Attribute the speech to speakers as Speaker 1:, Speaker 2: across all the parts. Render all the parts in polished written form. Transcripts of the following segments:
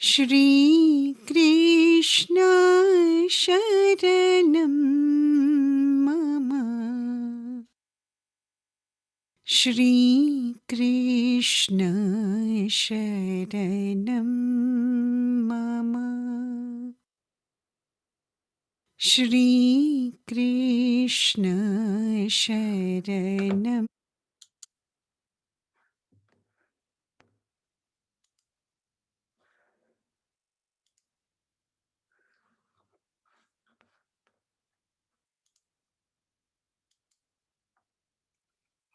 Speaker 1: श्री कृष्ण शरणं मम। श्री कृष्ण शरणं मम। श्री कृष्ण शरणं।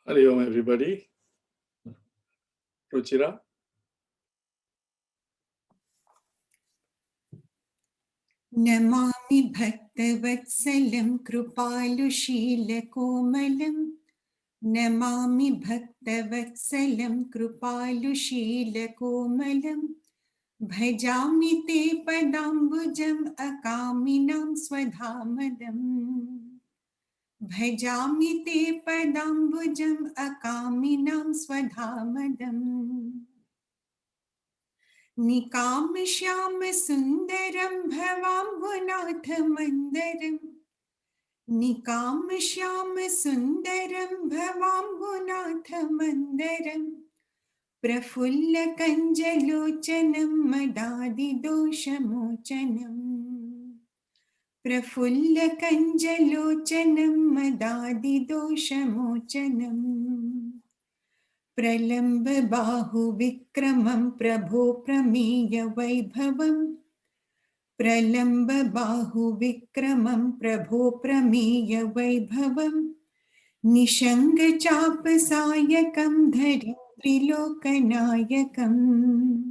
Speaker 2: Hari Om, everybody. Ruchira.
Speaker 1: Namami भक्तवत्सलं कृपालुशीलकोमलं। Namami भक्तवत्सलं कृपालुशीलकोमलं। भजामि ते पदाम्बुजम् अकामिनां स्वधामदम्। भजामि ते पदाम्बुजम् अकामिनां स्वधामदम्। निकामश्याम सुन्दरं भवाम्बुनाथ मन्दरम्। निकामश्याम सुन्दरं भवाम्बुनाथ मन्दरम्। प्रफुल्लकञ्जलोचनं मदादिदोषमोचनम्। प्रफुल्लकञ्जलोचनं मदादिदोषमोचनम्। प्रलम्बबाहुविक्रमं प्रभो प्रमेयवैभवम्। प्रलम्बबाहुविक्रमं प्रभो प्रमेयवैभवम्। निषङ्गचापसायकं धरं त्रिलोकनायकम्।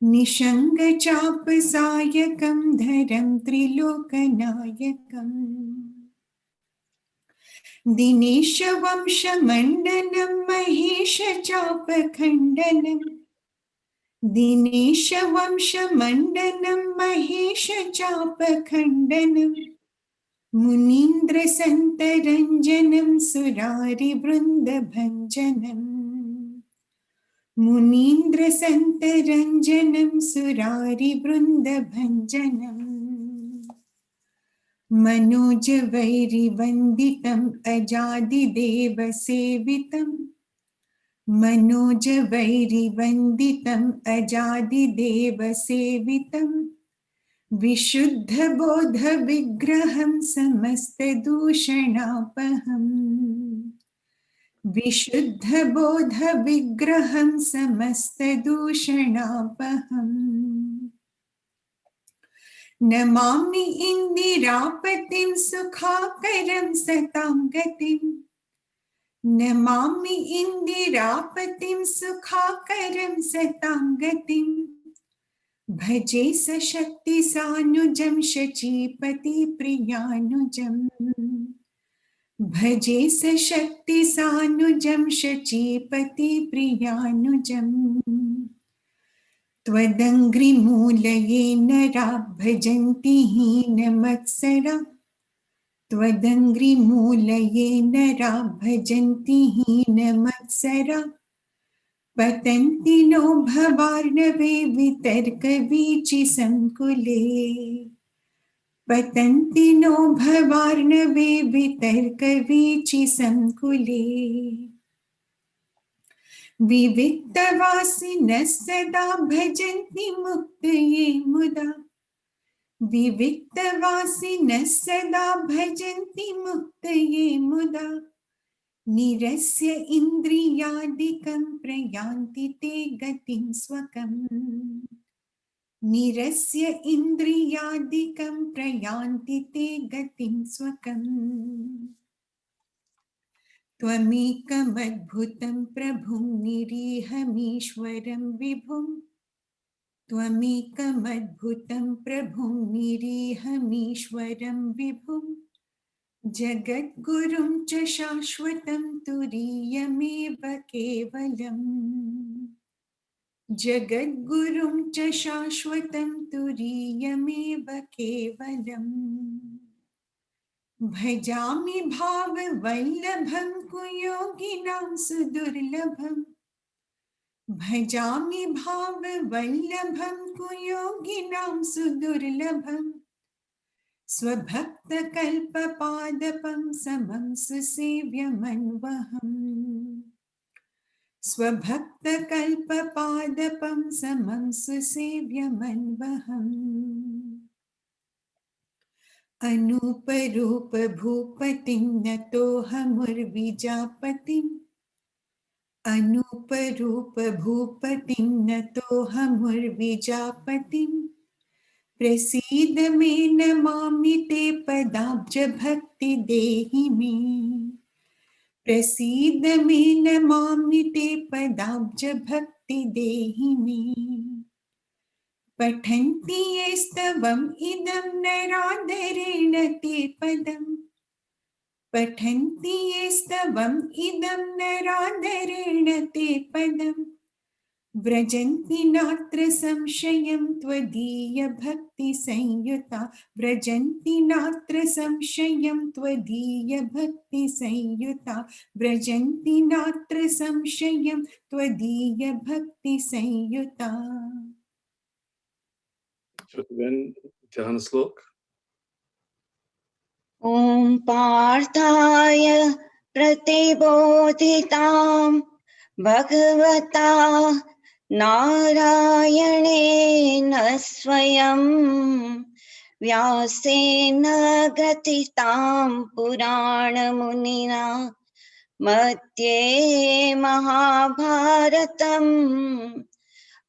Speaker 1: निषङ्गचापसायकं धरं त्रिलोकनायकम्। दिनेशवंशमण्डनं महेशचापखण्डनं। दिनेशवंशमण्डनं महेशचापखण्डनं। मुनीन्द्रसन्तरञ्जनं सुरारिवृन्दभञ्जनम्। मुनीन्द्रसन्तरञ्जनं सुरारिवृन्दभञ्जनम्। मनोजवैरिवन्दितम् अजादिदेवसेवितम्। मनोजवैरिवन्दितम् अजादिदेवसेवितम्। विशुद्धबोधविग्रहं समस्तदूषणापहम्। विशुद्धबोधविग्रहं समस्तदूषणापहम्। नमामि इन्दिरापतिं सुखाकरं सतां गतिम्। नमामि इन्दिरापतिं सुखाकरं सतां गतिम्। भजे सशक्तिसानुजं शचीपतिप्रियानुजम्। भजे सशक्तिसानुजं शचीपतिप्रियानुजम्। त्वदङ्घ्रिमूलयेन भजन्ति हीनमत्सरा। त्वदङ्घ्रिमूलयेन भजन्ति हीनमत्सरा। पतन्ति नो भवार्णवे वितर्कवीचिसङ्कुले। पतन्ति नो भवार्णवे वितर्कवीचिसङ्कुले। विविक्तवासिनः सदा भजन्ति मुक्तये मुदा। विविक्तवासिनः सदा भजन्ति मुक्तये मुदा। निरस्य इन्द्रियादिकं प्रयान्ति ते गतिं स्वकम्। निरस्य इन्द्रियादिकं प्रयान्ति ते गतिं स्वकम्। त्वमेकमद्भुतं प्रभुं निरीहमीश्वरं विभुं। त्वमेकमद्भुतं प्रभुं निरीहमीश्वरं विभुं। जगद्गुरुं च शाश्वतं तुरीयमेव केवलम्। जगद्गुरुं च शाश्वतं तुरीयमेव केवलम्। भजामि भाववल्लभं कुयोगिनां सुदुर्लभम्। भजामि भाववल्लभं कुयोगिनां सुदुर्लभं स्वभक्तकल्पपादपं समं सुसेव्यमन्वहम् स्वभक्तकल्पपादपं समं सुसेव्यमन्वहम् अनूपरूपभूपतिं नतोऽहमुर्विजापतिम् अनूपरूपभूपतिं नतोऽहमुर्विजापतिं प्रसीद मे नमामि ते पदाब्जभक्ति देहि मे प्रसीद मे नमामि ते पदाब्जभक्ति देहि मे पठन्ति ये स्तवम् इदं नरादरेण ते पदम् पठन्ति ये स्तवम् इदं नरादरेण ते पदम् व्रजन्ति नात्र संशयं त्वदीयभक्तिसंयुता व्रजन्ति नात्र संशयं त्वदीयभक्तिसंयुता व्रजन्ति नात्र संशयं त्वदीयभक्तिसंयुता
Speaker 2: Dhyan Slok.
Speaker 3: ॐ पार्थाय प्रतिबोधितां भगवता नारायणेन स्वयं व्यासेन ग्रथितां पुराणमुनिना मध्ये महाभारतम्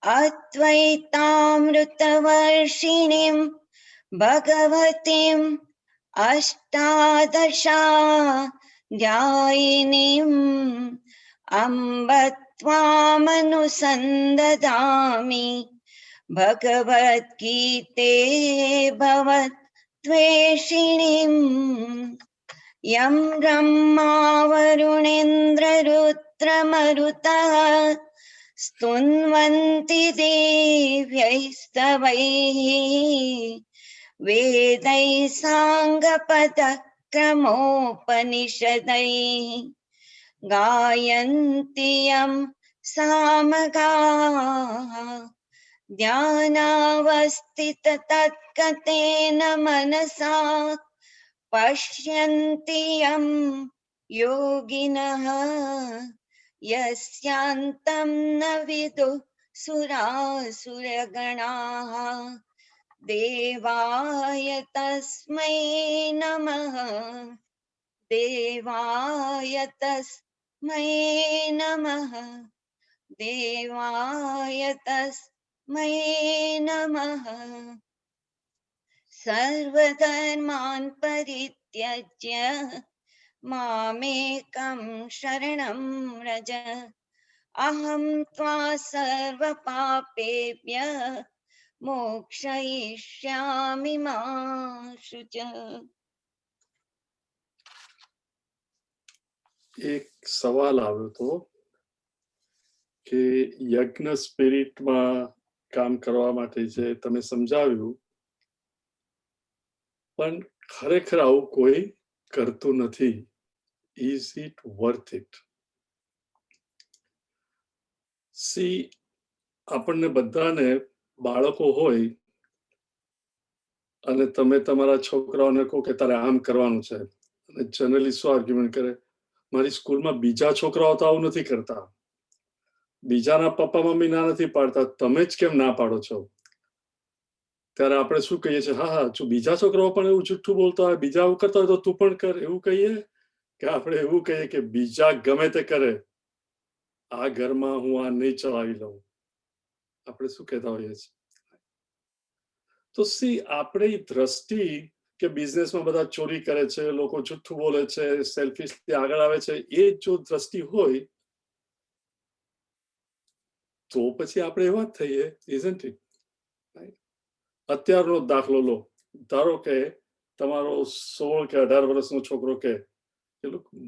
Speaker 3: अद्वैतामृतवर्षिणीं भगवतीम् अष्टादशाध्यायिनीम् अम्ब त्वामनुसन्दधामि भगवद्गीते भवद्वेषिणीम् यं ब्रह्मा वरुणेन्द्ररुद्रमरुतः स्तुन्वन्ति देव्यैस्तवैः वेदैः साङ्गपदक्रमोपनिषदैः गायन्ति यं सामगाः ध्यानावस्थिततद्गतेन मनसा पश्यन्ति यं योगिनः यस्यान्तं न विदुः सुरासुरगणाः देवाय तस्मै नमः देवाय तस्मै नमः देवाय तस्मै नमः सर्वधर्मान् परित्यज्य मामेकं शरणं व्रज अहं त्वा सर्वपापेभ्यः मोक्षयिष्यामि मा शुचः।
Speaker 2: એક સવાલ આવ્યો હતો કે યજ્ઞ સ્પિરિટમાં કામ કરવા માટે જે તમે સમજાવ્યું પણ ખરેખર આવું કોઈ કરતું નથી. Is it worth it? See, આપણને બધાને બાળકો હોય અને તમે તમારા છોકરાઓને કહો કે તારે આમ કરવાનું છે અને જનરલી શું આર્ગ્યુમેન્ટ કરે, મારી સ્કૂલમાં બીજા છોકરાઓ તો આવું નથી કરતા, બીજાના પપ્પા મમ્મી ના નથી પાડતા, તમે જ કેમ ના પાડો છો? ત્યારે આપણે શું કહીએ છીએ, હા હા જો બીજા છોકરાઓ પણ એવું જુઠ્ઠું બોલતા હોય, બીજા આવું કરતા હોય તો તું પણ કર, એવું કહીએ કે આપણે એવું કહીએ કે બીજા ગમે તે કરે, આ ઘરમાં હું આ નહીં ચલાવી લઉં? આપણે શું કહેતા હોઈએ છીએ? તો સી આપણે દ્રષ્ટિ કે બિઝનેસમાં બધા ચોરી કરે છે, લોકો જુઠ્ઠું બોલે છે, સેલ્ફિશલી આગળ આવે છે, એ જો દ્રષ્ટિ હોય તો પછી આપણે એવા જ થઈએ, isn't it? અત્યારનો દાખલો લો, ધારો કે તમારો 16 કે 18 વર્ષનો છોકરો કે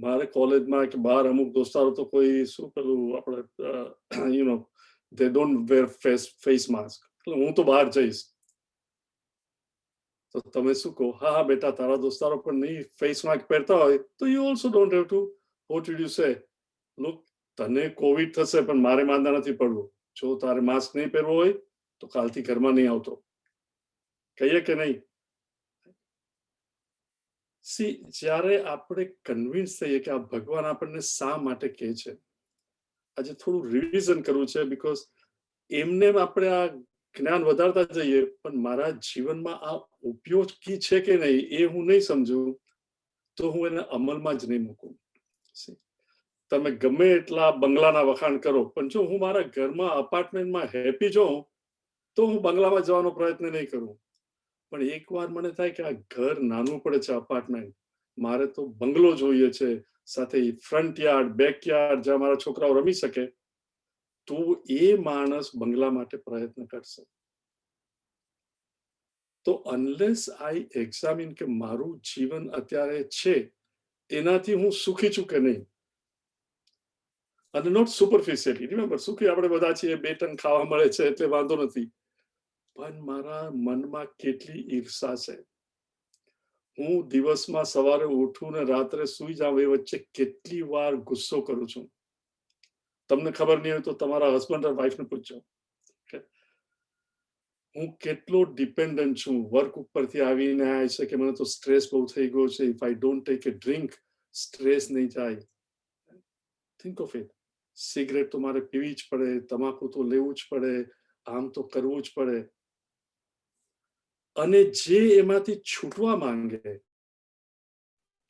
Speaker 2: મારે કોલેજમાં કે બહાર અમુક દોસ્તારો તો કોઈ શું પેલું આપણે you know they don't wear face mask, હું તો બહાર જઈશ, તો તમે શું કહો? હા હા બેટા, તારા દોસ્તારો પણ નહીં ફેસ માસ્ક પહેરતા હોય તો you also don't have to. What did you say? Look, તને કોવિડ થશે પણ મારે માંદા નથી પડવું. જો તારે માસ્ક નહીં પહેરવો હોય તો કાલથી ઘરમાં નહીં આવતો. કહીએ કે નહીં? સી જ્યારે આપણે કન્વિન્સ થઈએ કે આ ભગવાન આપણને શા માટે કહે છે, આજે થોડું રિવિઝન કરવું છે, બીકોઝ એમને આપણે આ જ્ઞાન વધારતા જઈએ પણ મારા જીવનમાં આ ઉપયોગી છે કે નહીં એ હું નહીં સમજું તો હું એને અમલમાં જ નહીં મૂકું. તમે ગમે એટલા બંગલાના વખાણ કરો પણ જો હું મારા ઘરમાં અપાર્ટમેન્ટમાં હેપી જોઉં તો હું બંગલામાં જવાનો પ્રયત્ન નહીં કરું. પણ એકવાર મને થાય કે આ ઘર નાનું પડે છે, અપાર્ટમેન્ટ, મારે તો બંગલો જોઈએ છે, સાથે ફ્રન્ટ યાર્ડ, બેક યાર્ડ જ્યાં મારા છોકરાઓ રમી શકે, તો એ માણસ બંગલા માટે પ્રયત્ન કરશે. તો અનલેસ આઈ એક્ઝામિન કે મારું જીવન અત્યારે છે એનાથી હું સુખી છું કે નહીં, અને નોટ સુપરફિશિયલી, રિમેમ્બર સુખી આપણે બધા છીએ, 2 ટન ખાવા મળે છે એટલે વાંધો નથી, પણ મારા મનમાં કેટલી ઈર્ષા છે, હું દિવસમાં સવારે ઉઠું ને રાત્રે સુઈ જાઉં એ વચ્ચે કેટલી વાર ગુસ્સો કરું છું. તમને ખબર નહીં હોય તો તમારા હસબન્ડ અને વાઈફને પૂછજો. હું કેટલો ડિપેન્ડન્ટ છું. વર્ક ઉપરથી આવીને આવે છે કે મને તો સ્ટ્રેસ બહુ થઈ ગયો છે, if I don't take A drink stress નહીં જાય. Think of it. સિગરેટ તો મારે પીવી જ પડે, તમાકુ તો લેવું જ પડે, આમ તો કરવું જ પડે. અને જે એમાંથી છૂટવા માંગે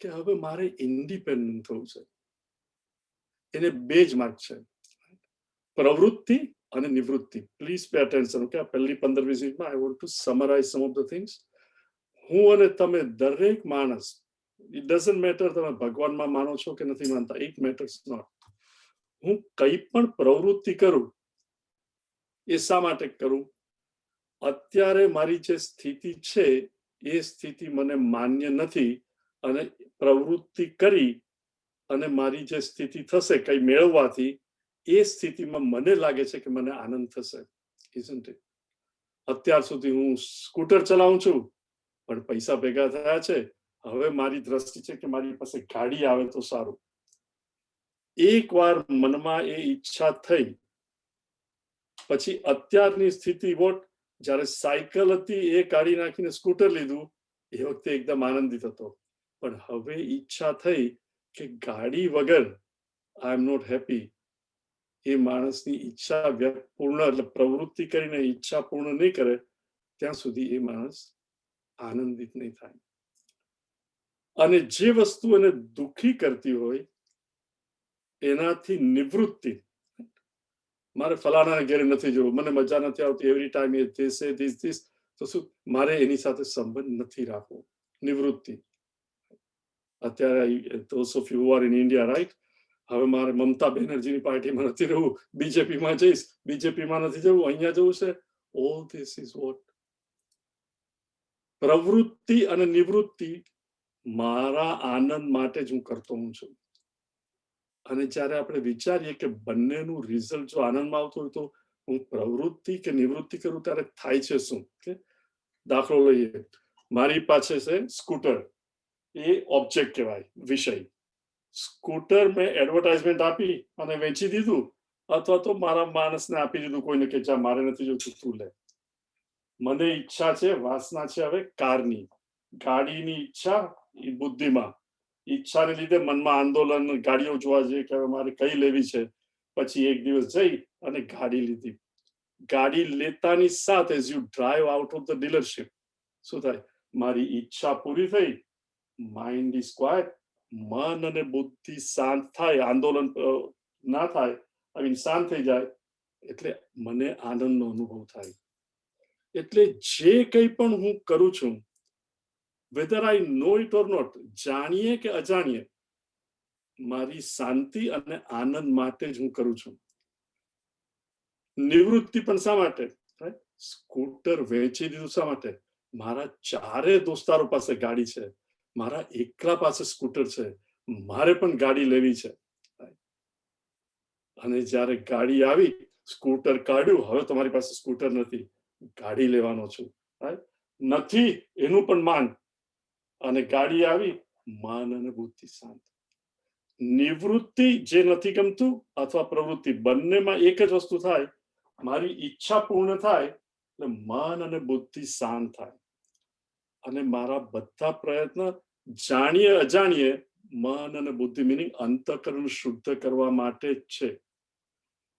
Speaker 2: કે હવે મારે ઇન્ડિપેન્ડન્ટ થવું છે, એને 2 જ માર્ગ છે, પ્રવૃત્તિ અને નિવૃત્તિ. Please pay attention. ઓકે, પહેલી 15-20 મિનિટમાં I want to summarize some of the things. હું અને તમે દરેક માણસ, ઇટ ડઝન્ટ મેટર તમે ભગવાનમાં માનો છો કે નથી માનતા, ઇટ મેટર્સ નોટ. હું કઈ પણ પ્રવૃત્તિ કરું એ શા માટે કરું? અત્યારે મારી જે સ્થિતિ છે એ સ્થિતિ મને માન્ય નથી, અને પ્રવૃત્તિ કરી અને મારી જે સ્થિતિ થશે કઈ મેળવવાથી એ સ્થિતિમાં મને લાગે છે કે મને આનંદ થશે. isn't it? અત્યાર સુધી હું સ્કૂટર ચલાવું છું પણ પૈસા ભેગા થયા છે, હવે મારી દ્રષ્ટિ છે કે મારી પાસે ગાડી આવે તો સારું. એકવાર મનમાં એ ઈચ્છા થઈ પછી અત્યારની સ્થિતિ વોટ, જ્યારે સાયકલ હતી એ કાઢી નાખીને સ્કૂટર લીધું એ વખતે એકદમ આનંદિત હતો, પણ હવે ઈચ્છા થઈ કે ગાડી વગર આઈ એમ નોટ હેપી. એ માણસની ઈચ્છા પૂર્ણ, એટલે પ્રવૃત્તિ કરીને ઈચ્છા પૂર્ણ નહીં કરે ત્યાં સુધી એ માણસ આનંદિત નહીં થાય. અને જે વસ્તુ એને દુઃખી કરતી હોય એનાથી નિવૃત્તિ, મારે ફલાણા ઘેરે નથી જવું, મને મજા નથી આવતી, એવરી ટાઈમ એ ધીસ, તો શું મારે એની સાથે સંબંધ નથી રાખવો. નિવૃત્તિ. અત્યારે those of you who are in India, right? હવે મારે મમતા બેનર્જીની પાર્ટીમાં નથી રહેવું, બીજેપીમાં જઈશ, બીજેપીમાં નથી જવું, અહીંયા જવું છે. ઓલ ધીસ ઇઝ વોટ પ્રવૃત્તિ અને નિવૃત્તિ મારા આનંદ માટે જ હું કરતો હું છું. અને જ્યારે આપણે વિચારીએ કે બંનેનું રિઝલ્ટ જો આનંદમાં આવતું હોય તો હું પ્રવૃત્તિ કે નિવૃત્તિ કરું ત્યારે થાય છે શું? કે દાખલો લઈએ, મારી પાસે છે સ્કૂટર, એ ઓબ્જેક્ટ કહેવાય, વિષય. સ્કૂટર મેં એડવર્ટાઇઝમેન્ટ આપી અને વેચી દીધું, અથવા તો મારા માણસને આપી દીધું કોઈને કે જા મારે નથી જોતું તું લે. મને ઈચ્છા છે, વાસના છે હવે કારની. ગાડીની ઈચ્છા એ બુદ્ધિમાં, ઈચ્છાને લીધે મનમાં આંદોલન, ગાડીઓ જોવા જઈએ કે હવે મારે કઈ લેવી છે. પછી એક દિવસ જઈ અને ગાડી લીધી. ગાડી લેતાની સાથે as you drive out of the dealership શું થાય? મારી ઈચ્છા પૂરી થઈ, માઇન્ડ ઇઝ ક્વાયટ, મન અને બુદ્ધિ શાંત થાય, આંદોલન ના થાય, આઈ મીન શાંત થઈ જાય, એટલે મને આનંદનો અનુભવ થાય. એટલે જે કંઈ પણ હું કરું છું, whether I know it or not, જાણીએ કે અજાણીએ, મારી શાંતિ અને આનંદ માટે જ હું કરું છું. નિવૃત્તિ પણ શા માટે? સ્કૂટર વેચી દીધું શા માટે? મારા 4 દોસ્તારો પાસે ગાડી છે, મારા એકલા પાસે સ્કૂટર છે, મારે પણ ગાડી લેવી છે. અને જ્યારે ગાડી આવી, સ્કૂટર કાઢ્યું, હવે તમારી પાસે સ્કૂટર નથી, ગાડી લેવાનો છું. નથી એનું પણ માન, અને ગાડી આવી, મન અને બુદ્ધિ શાંત. નિવૃત્તિ જે નથી ગમતું અથવા પ્રવૃત્તિ બંનેમાં એક જ વસ્તુ થાય, મારી ઈચ્છા પૂર્ણ થાય એટલે મન અને બુદ્ધિ શાંત થાય અને મારા બધા પ્રયત્ન જાણીએ અજાણીએ મન અને બુદ્ધિ મિનિંગ અંતઃકરણ શુદ્ધ કરવા માટે જ છે.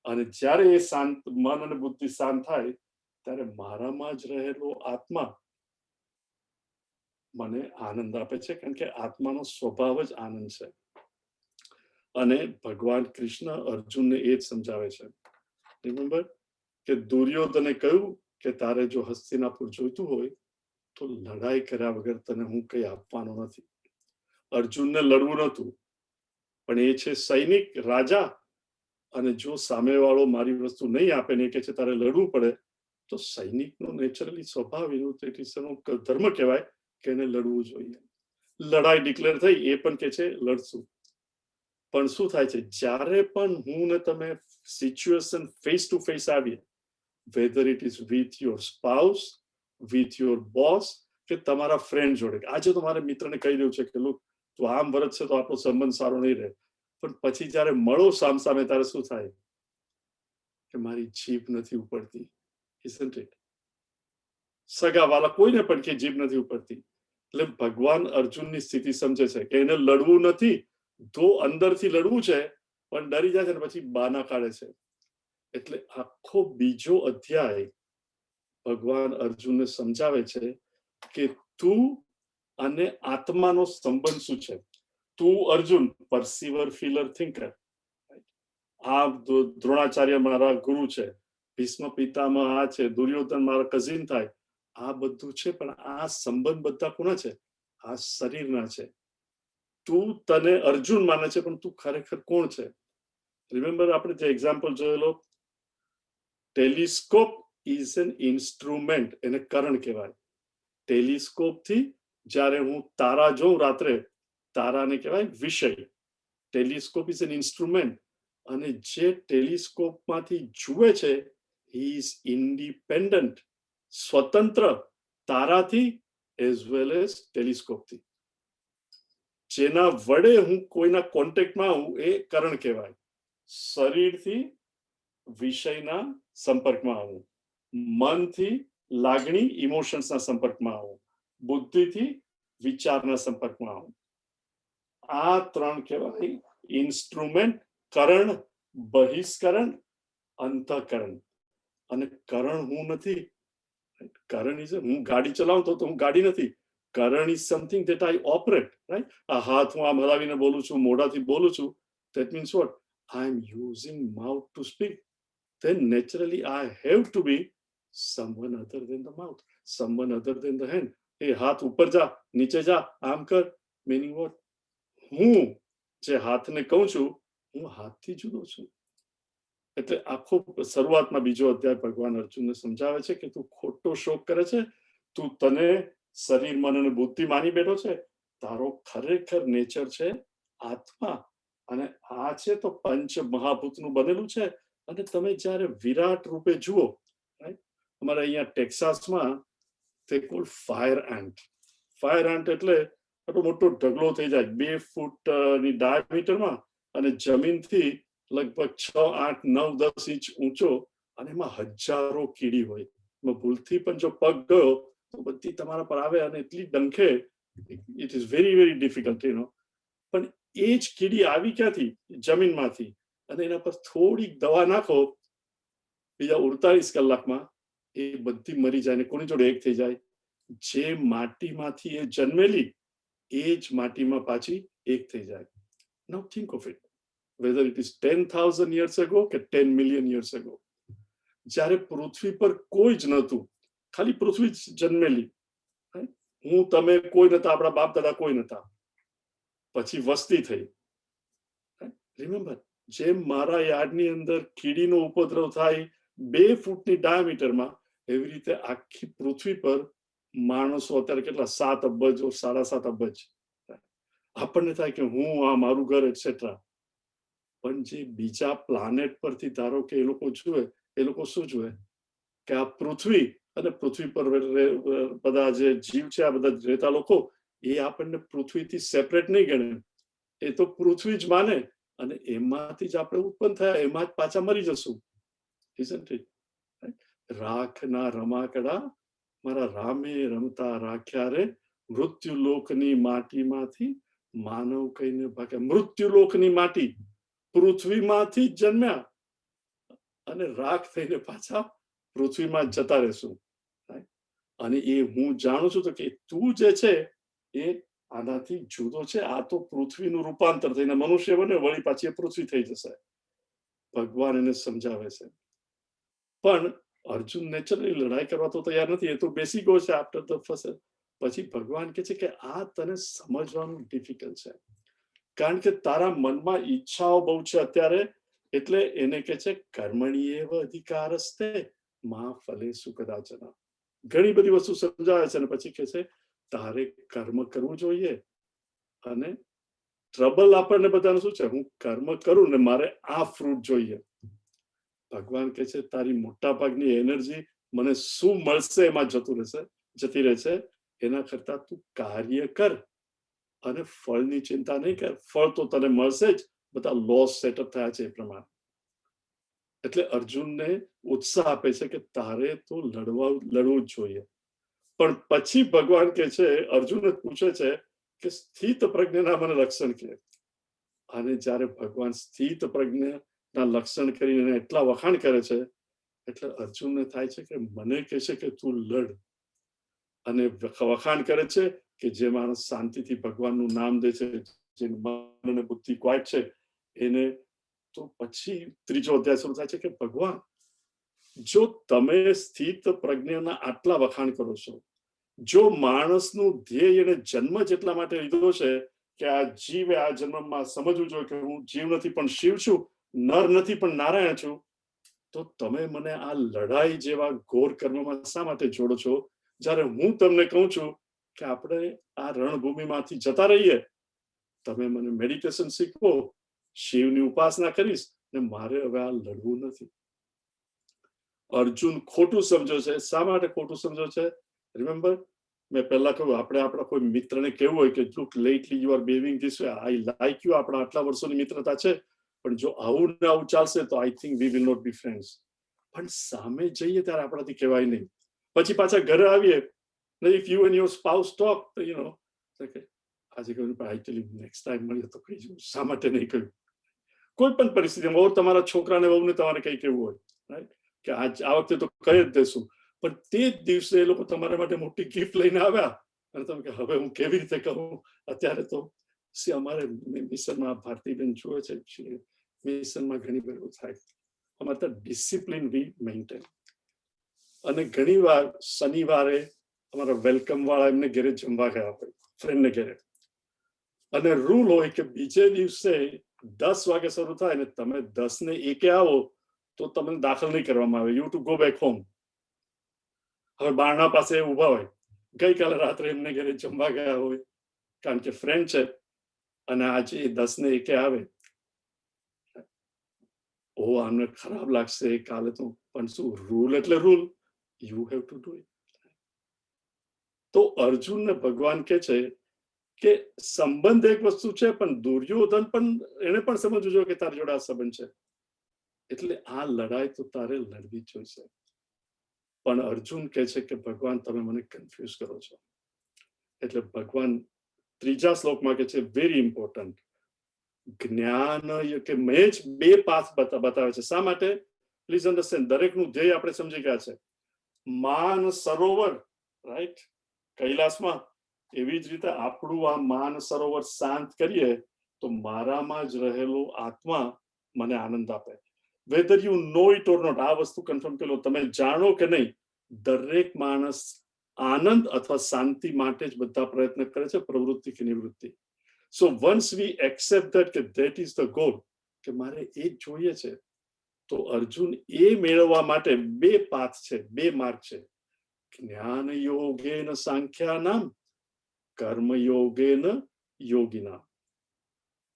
Speaker 2: અને જ્યારે એ શાંત મન અને બુદ્ધિ શાંત થાય ત્યારે મારામાં જ રહેલો આત્મા મને આનંદ આપે છે, કારણ કે આત્માનો સ્વભાવ જ આનંદ છે. અને ભગવાન કૃષ્ણ અર્જુનને એ જ સમજાવે છે. રિમેમ્બર કે દુર્યોધને કહ્યું કે તારે જો હસ્તિનાપુર જોઈતું હોય તો લડાઈ કર્યા વગર તને હું કઈ આપવાનો નથી. અર્જુનને લડવું નહોતું, પણ એ છે સૈનિક રાજા, અને જો સામેવાળો મારી વસ્તુ નહીં આપે ને કે છે તારે લડવું પડે, તો સૈનિકનો નેચરલી સ્વભાવ એનું ધર્મ કહેવાય કે એને લડવું જોઈએ. લડાઈ ડિક્લેર થઈ, એ પણ કે છે લડશું. પણ શું થાય છે, જ્યારે પણ હું ને તમે સિચ્યુએશન ફેસ ટુ ફેસ આવીએ, weather it is with your spouse, with your boss, કે તમારા ફ્રેન્ડ જોડે. આજે તો મારા મિત્રને કહી રહ્યું છે કે લુક તું આમ વરસ છે તો આપણો સંબંધ સારો નહીં રહે, પણ પછી જ્યારે મળો સામસામે ત્યારે શું થાય કે મારી જીભ નથી ઉપડતી. isn't it? સગા વાલા કોઈને પણ કે જીભ નથી ઉપડતી. એટલે ભગવાન અર્જુનની સ્થિતિ સમજે છે કે એને લડવું નથી, તો અંદરથી લડવું છે, પણ ડરી જાય છે ને પછી બાના કાઢે છે. એટલે આખો બીજો અધ્યાય ભગવાન અર્જુનને સમજાવે છે કે તું અને આત્માનો સંબંધ શું છે. તું અર્જુન પરસીવર, ફીલર, થિંકર. આ દ્રોણાચાર્ય મારા ગુરુ છે, ભીષ્મ પિતામહ આ છે, દુર્યોધન મારા કઝિન થાય, આ બધું છે, પણ આ સંબંધ બધા કોના છે? આ શરીરના છે. તું તને અર્જુન માને છે, પણ તું ખરેખર કોણ છે? રિમેમ્બર આપણે જે એક્ઝામ્પલ જોયેલો, ટેલિસ્કોપ ઇઝ એન ઇન્સ્ટ્રુમેન્ટ, એને કરણ કહેવાય. ટેલિસ્કોપ થી જ્યારે હું તારા જોઉં રાત્રે, તારાને કહેવાય વિષય. ટેલિસ્કોપ ઇઝ એન ઇન્સ્ટ્રુમેન્ટ, અને જે ટેલિસ્કોપમાંથી જુએ છે હી ઇઝ ઇન્ડિપેન્ડન્ટ, સ્વતંત્ર તારાથી એઝ વેલ એઝ ટેલિસ્કોપથી. જેના વડે હું કોઈના કોન્ટેક્ટમાં આવું એ કરણ કહેવાય. શરીરથી વિષયના સંપર્કમાં આવું, મનથી લાગણી ઇમોશન્સના સંપર્કમાં આવું, બુદ્ધિથી વિચારના સંપર્કમાં આવું. આ ત્રણ કહેવાય ઇન્સ્ટ્રુમેન્ટ, કરણ, બહિષ્કરણ, અંતઃકરણ. અને કરણ હું નથી. કરણ ઇઝ, હું ગાડી ચલાવું તો હું ગાડી નથી. કરણ is something that I operate, right? આ હાથ હું આમ હલાવીને બોલું છું, મોઢાથી બોલું છું, that means what? I am using mouth to speak. then naturally I have to be someone other than the mouth, someone other than the hand. એ હાથ ઉપર જા, નીચે જા, આમ કર, meaning what? હું જે હાથને કહું છું, હું હાથથી જુદો છું. એટલે આખો શરૂઆતમાં બીજો અધ્યાય ભગવાન અર્જુનને સમજાવે છે કે તું ખોટો શોક કરે છે, તું તને શરીર, મન અને બુદ્ધિ માની બેઠો છે. તારો ખરેખર નેચર છે આત્મા, અને આ છે તો પંચ મહાભૂતનું બનેલું છે. અને તમે જ્યારે વિરાટ રૂપે જુઓ, અમારે અહીંયા ટેક્સાસમાં તે call fire ant. Fire ant એટલે આટલો મોટો ઢગલો થઈ જાય 2 ફૂટની ડાયામીટરમાં, અને જમીનથી લગભગ 6, 8, 9, 10 ઇંચ ઊંચો, અને એમાં હજારો કીડી હોય. એમાં ભૂલથી પણ જો પગ ગયો તો બધી તમારા પર આવે અને એટલી ડંખે, it is very very difficult, પણ એ જ કીડી આવી ક્યાંથી? જમીનમાંથી. અને એના પર થોડીક દવા નાખો, બીજા 48 કલાકમાં એ બધી મરી જાય, ને કોની જોડે એક થઈ જાય? જે માટીમાંથી એ જન્મેલી એ જ માટીમાં પાછી એક થઈ જાય. Now think of it, whether it is 10,000 years ago કે 10 million years ago, જ્યારે પૃથ્વી પર કોઈ જ નહોતું, ખાલી પૃથ્વી જ જન્મેલી, હું તમે કોઈ નતા, આપણા બાપ દાદા કોઈ નતા, પછી વસ્તી થઈ. રિમેમ્બર, જેમ મારા યાર્ડની અંદર કીડીનો ઉપદ્રવ થાય 2 ફૂટની ડાયામીટરમાં, એવી રીતે આખી પૃથ્વી પર માણસો અત્યારે કેટલા 7 અબજ, 7.5 અબજ. આપણને થાય કે હું, આ મારું ઘર, એટસેટ્રા. પણ જે બીજા પ્લાનેટ પરથી ધારો કે એ લોકો જુએ, એ લોકો શું જુએ કે આ પૃથ્વી અને પૃથ્વી પર બધા જે જીવ છે, આ બધા રહેતા લોકો, એ આપણને પૃથ્વીથી સેપરેટ નહીં ગણે. એ તો પૃથ્વી જ માને અને એમાંથી જ આપણે ઉત્પન્ન થયા, એમાં જ પાછા મરી જશું. Isn't it? રાખના રમાકડા મારા રામે રમતા રાખ્યા રે, મૃત્યુલોકની માટીમાંથી માનવ કહીને ભાગ્યા. મૃત્યુલોકની માટી, પૃથ્વીમાંથી જ જન્મ્યા અને રાખ થઈને પાછા પૃથ્વીમાં જતા રહેશું. અને એ હું જાણું છું તો કે તું જે છે એ આનાથી જુદો છે. આ તો પૃથ્વીનું રૂપાંતર થઈને મનુષ્ય બને, વળી પાછી એ પૃથ્વી થઈ જશે. ભગવાન એને સમજાવે છે. પણ અર્જુન નેચરલી લડાઈ કરવા તો તૈયાર નથી, એ તો બેસી ગયો છે આફ્ટર ધ ફર્સ્ટ. પછી ભગવાન કહે છે કે આ તને સમજવાનું ડિફિકલ્ટ છે, કારણ કે તારા મનમાં ઈચ્છાઓ બહુ છે અત્યારે. એટલે એને કહે છે કર્મણીએવ અધિકારસ્તે મા ફલેષુ કદાચન. ઘણી બધી વસ્તુ સમજાવે છે અને પછી કહે છે તારે કર્મ કરવું જોઈએ. અને ટ્રબલ આપણને બધાને શું છે, હું કર્મ કરું ને મારે આ ફ્રૂટ જોઈએ. ભગવાન કહે છે તારી મોટા ભાગની એનર્જી મને શું મળશે એમાં જતી રહેશે. એના કરતા તું કાર્ય કર અને ફળની ચિંતા નહીં કર. ફળ તો તને મળશે જ, બધા લોસ સેટઅપ થયા છે એ પ્રમાણે. એટલે અર્જુનને ઉત્સાહ આપે છે કે તારે તો લડવું જ જોઈએ. પણ પછી ભગવાન કહે છે, અર્જુન પૂછે છે કે સ્થિત પ્રજ્ઞના મને લક્ષણ કહે. અને જ્યારે ભગવાન સ્થિત પ્રજ્ઞના લક્ષણ કરીને એટલા વખાણ કરે છે, એટલે અર્જુનને થાય છે કે મને કહે છે કે તું લડ. અને વખાણ કરે છે કે જે માણસ શાંતિથી ભગવાનનું નામ દે છે, જે મન અને બુદ્ધિ ક્વાઇટ છે, એને તો પછી ત્રીજો અધ્યાય શરૂ થાય છે કે ભગવાન જો તમે સ્થિત પ્રજ્ઞાના આટલા વખાણ કરો છો, જો માણસનું ધ્યેય એને જન્મ જ એટલા માટે લીધો છે કે આ જીવે આ જન્મમાં સમજવું જોઈએ કે હું જીવ નથી પણ શિવ છું, નર નથી પણ નારાયણ છું, તો તમે મને આ લડાઈ જેવા ઘોર કર્મમાં શા માટે જોડો છો? જ્યારે હું તમને કહું છું કે આપણે આ રણભૂમિમાંથી જતા રહીએ, તમે મને મેડિટેશન શીખવો, શિવની ઉપાસના કરીશ ને મારે હવે આ લડવું નથી. અર્જુન ખોટું સમજો છે. શા માટે ખોટું સમજો છે? રિમેમ્બર મેં પહેલા કહ્યું, આપણે આપણા કોઈ મિત્રને કેવું હોય કે look લેટલી you are behaving this way, I like you, આપણા આટલા વર્ષોની મિત્રતા છે, પણ જો આવું ને આવું ચાલશે તો I think we will not be friends. પણ સામે જઈએ ત્યારે આપણાથી કહેવાય નહીં. પછી પાછા ઘરે આવીએ, if you and your spouse talk, you know આજે કહ્યું આઈ ટેલ યુ નેક્સ્ટ ટાઈમ મળીએ તો કહી જવું. શા માટે નહીં કહ્યું? કોઈ પણ પરિસ્થિતિમાં, ઓર તમારા છોકરાને વહુને તમારે કઈ કેવું હોય, રાઈટ, કે આ વખતે તો કહી જ દેશું, પણ તે જ દિવસે એ લોકો તમારા માટે મોટી ગિફ્ટ લઈને આવ્યા અને તમે કે હવે હું કેવી રીતે કહું? અત્યારે તો અમારે મિશનમાં ભારતીબેન જુએ છે, મિશનમાં ઘણી વાર એવું થાય. અમારે તો ડિસિપ્લિન વી મેન્ટેન. અને ઘણી વાર શનિવારે અમારા વેલકમ વાળા એમને ઘરે જમવા ગયા હોય, ફ્રેન્ડને ઘરે, અને રૂલ હોય કે બીજે દિવસે 10 વાગે શરૂ થાય ને તમે 10:01 આવો તો તમને દાખલ નહીં કરવામાં આવે. You to go back home. હવે બારણા પાસે ઉભા હોય, ગઈકાલે રાત્રે એમને ઘરે જમવા ગયા હોય કારણ કે ફ્રેન્ડ છે, અને આજે 10:01 આવે. ઓ આમને ખરાબ લાગશે કાલે તો, પણ શું, રૂલ એટલે rule, you have to do it. તો અર્જુનને ભગવાન કહે છે કે સંબંધ એક વસ્તુ છે, પણ દુર્યોધન પણ એને પણ સમજવું જોઈએ કે તારી જોડે આ સંબંધ છે, એટલે આ લડાઈ તો તારે લડવી જોઈશે. પણ અર્જુન કહે છે કે ભગવાન તમે મને કન્ફ્યુઝ કરો છો. એટલે ભગવાન ત્રીજા શ્લોકમાં કહે છે વેરી ઇમ્પોર્ટન્ટ, જ્ઞાન કે મેં જ 2 પાથ બતાવે છે. શા માટે? પ્લીઝ અન્ડરસ્ટેન્ડ, દરેકનું ધ્યેય આપણે સમજી ગયા છે. માન સરોવર, રાઈટ, કૈલાસમાં, એવી જ રીતે આપણું આ માન સરોવર શાંત કરીએ તો મારામાં જ રહેલો આત્મા મને આનંદ આપે. Whether you know it or not, આ વસ્તુ કન્ફર્મ કરી લો, તમે જાણો કે નહીં, દરેક માણસ આનંદ અથવા શાંતિ માટે જ બધા પ્રયત્ન કરે છે, પ્રવૃત્તિ કે નિવૃત્તિ. So once we accept that કે ધેટ ઇઝ ધ ગોલ, કે મારે એ જ જોઈએ છે, તો અર્જુન એ મેળવવા માટે 2 પાથ છે, 2 માર્ગ છે. જ્ઞાન યોગેન સાંખ્યાનામ, કર્મ યોગેન યોગિનામ.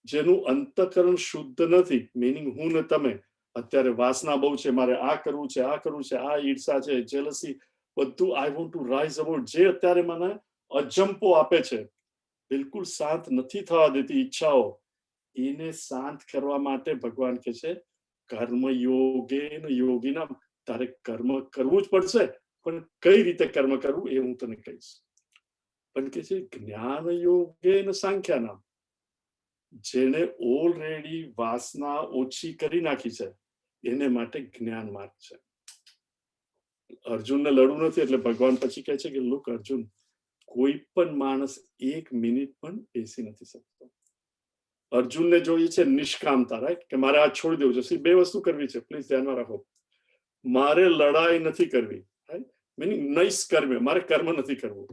Speaker 2: જેનું અંતઃકરણ શુદ્ધ નથી, મીનિંગ હું ને તમે, અત્યારે વાસના બહુ છે, મારે આ કરવું છે, આ કરવું છે, આ ઈર્ષા છે, જેલસી, બધું આઈ વોન્ટ ટુ રાઇઝ અબાઉટ, જે અત્યારે મને અજંપો આપે છે, બિલકુલ શાંત નથી થવા દેતી ઈચ્છાઓ, એને શાંત કરવા માટે ભગવાન કહે છે કર્મ યોગેન યોગિનામ, તારે કર્મ કરવું જ પડશે, પણ કઈ રીતે કર્મ કરવું એ હું તને કહીશ. પણ કે છે જ્ઞાન યોગેન સાંખ્યાનામ, જેને ઓલરેડી વાસના ઓછી કરી નાખી છે એને માટે જ્ઞાન માર્ગ છે. અર્જુનને લડવું નથી એટલે ભગવાન પછી કહે છે કે લુક અર્જુન, કોઈ પણ માણસ 1 મિનિટ પણ બેસી નથી શકતો. અર્જુનને જોઈએ છે નિષ્કામતા, રાઈટ, કે મારે આ છોડી દેવું છે. બે વસ્તુ કરવી છે, પ્લીઝ ધ્યાનમાં રાખો. મારે લડાઈ નથી કરવી, રાઈટ, મીનિંગ નૈષ્કર્મ્ય, મારે કર્મ નથી કરવું.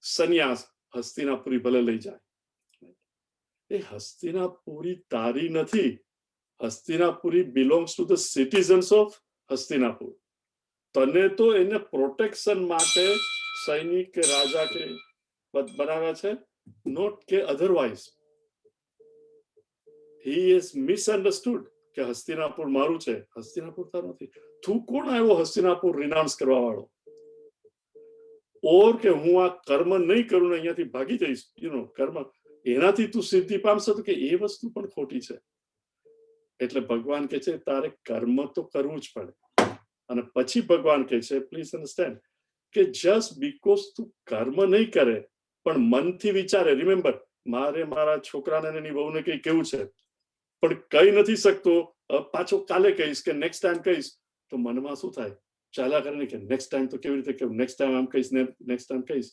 Speaker 2: સંન્યાસ, હસ્તિનાપુરી ભલે લઈ જાય. એ હસ્તિનાપુરી તારી નથી. Hastinapuri belongs to the citizens of Hastinapur. તને તો એને પ્રોટેક્શન માટે સૈનિક કે રાજા કે બનાવ્યા છે, નોટ કે અધરવાઇઝ. હી ઇઝ મિસઅન્ડરસ્ટુડ કે હસ્તિનાપુર મારું છે, હસ્તિનાપુર તારું નથી. તું કોણ આવ્યો હસ્તિનાપુર રિનાઉન્સ કરવા વાળો? ઓર કે હું આ કર્મ નહીં કરું ને અહીંયાથી ભાગી જઈશ, કર્મ એનાથી તું સિદ્ધિ પામશે, તો કે એ વસ્તુ પણ ખોટી છે. એટલે ભગવાન કે છે તારે કર્મ તો કરવું જ પડે. અને પછી ભગવાન કહે છે પ્લીઝ અન્ડરસ્ટેન્ડ કે જસ્ટ બીકોઝ તું કર્મ નહીં કરે પણ મનથી વિચારે, રિમેમ્બર મારે મારા છોકરાને એની વહુને કઈ કેવું છે પણ કહી નથી શકતો, પાછો કાલે કહીશ કે નેક્સ્ટ ટાઈમ કહીશ, તો મનમાં શું થાય? ચાલ્યા કરે ને કે નેક્સ્ટ ટાઈમ તો કેવી રીતે કેવું, નેક્સ્ટ ટાઈમ આમ કહીશ ને નેક્સ્ટ ટાઈમ કહીશ.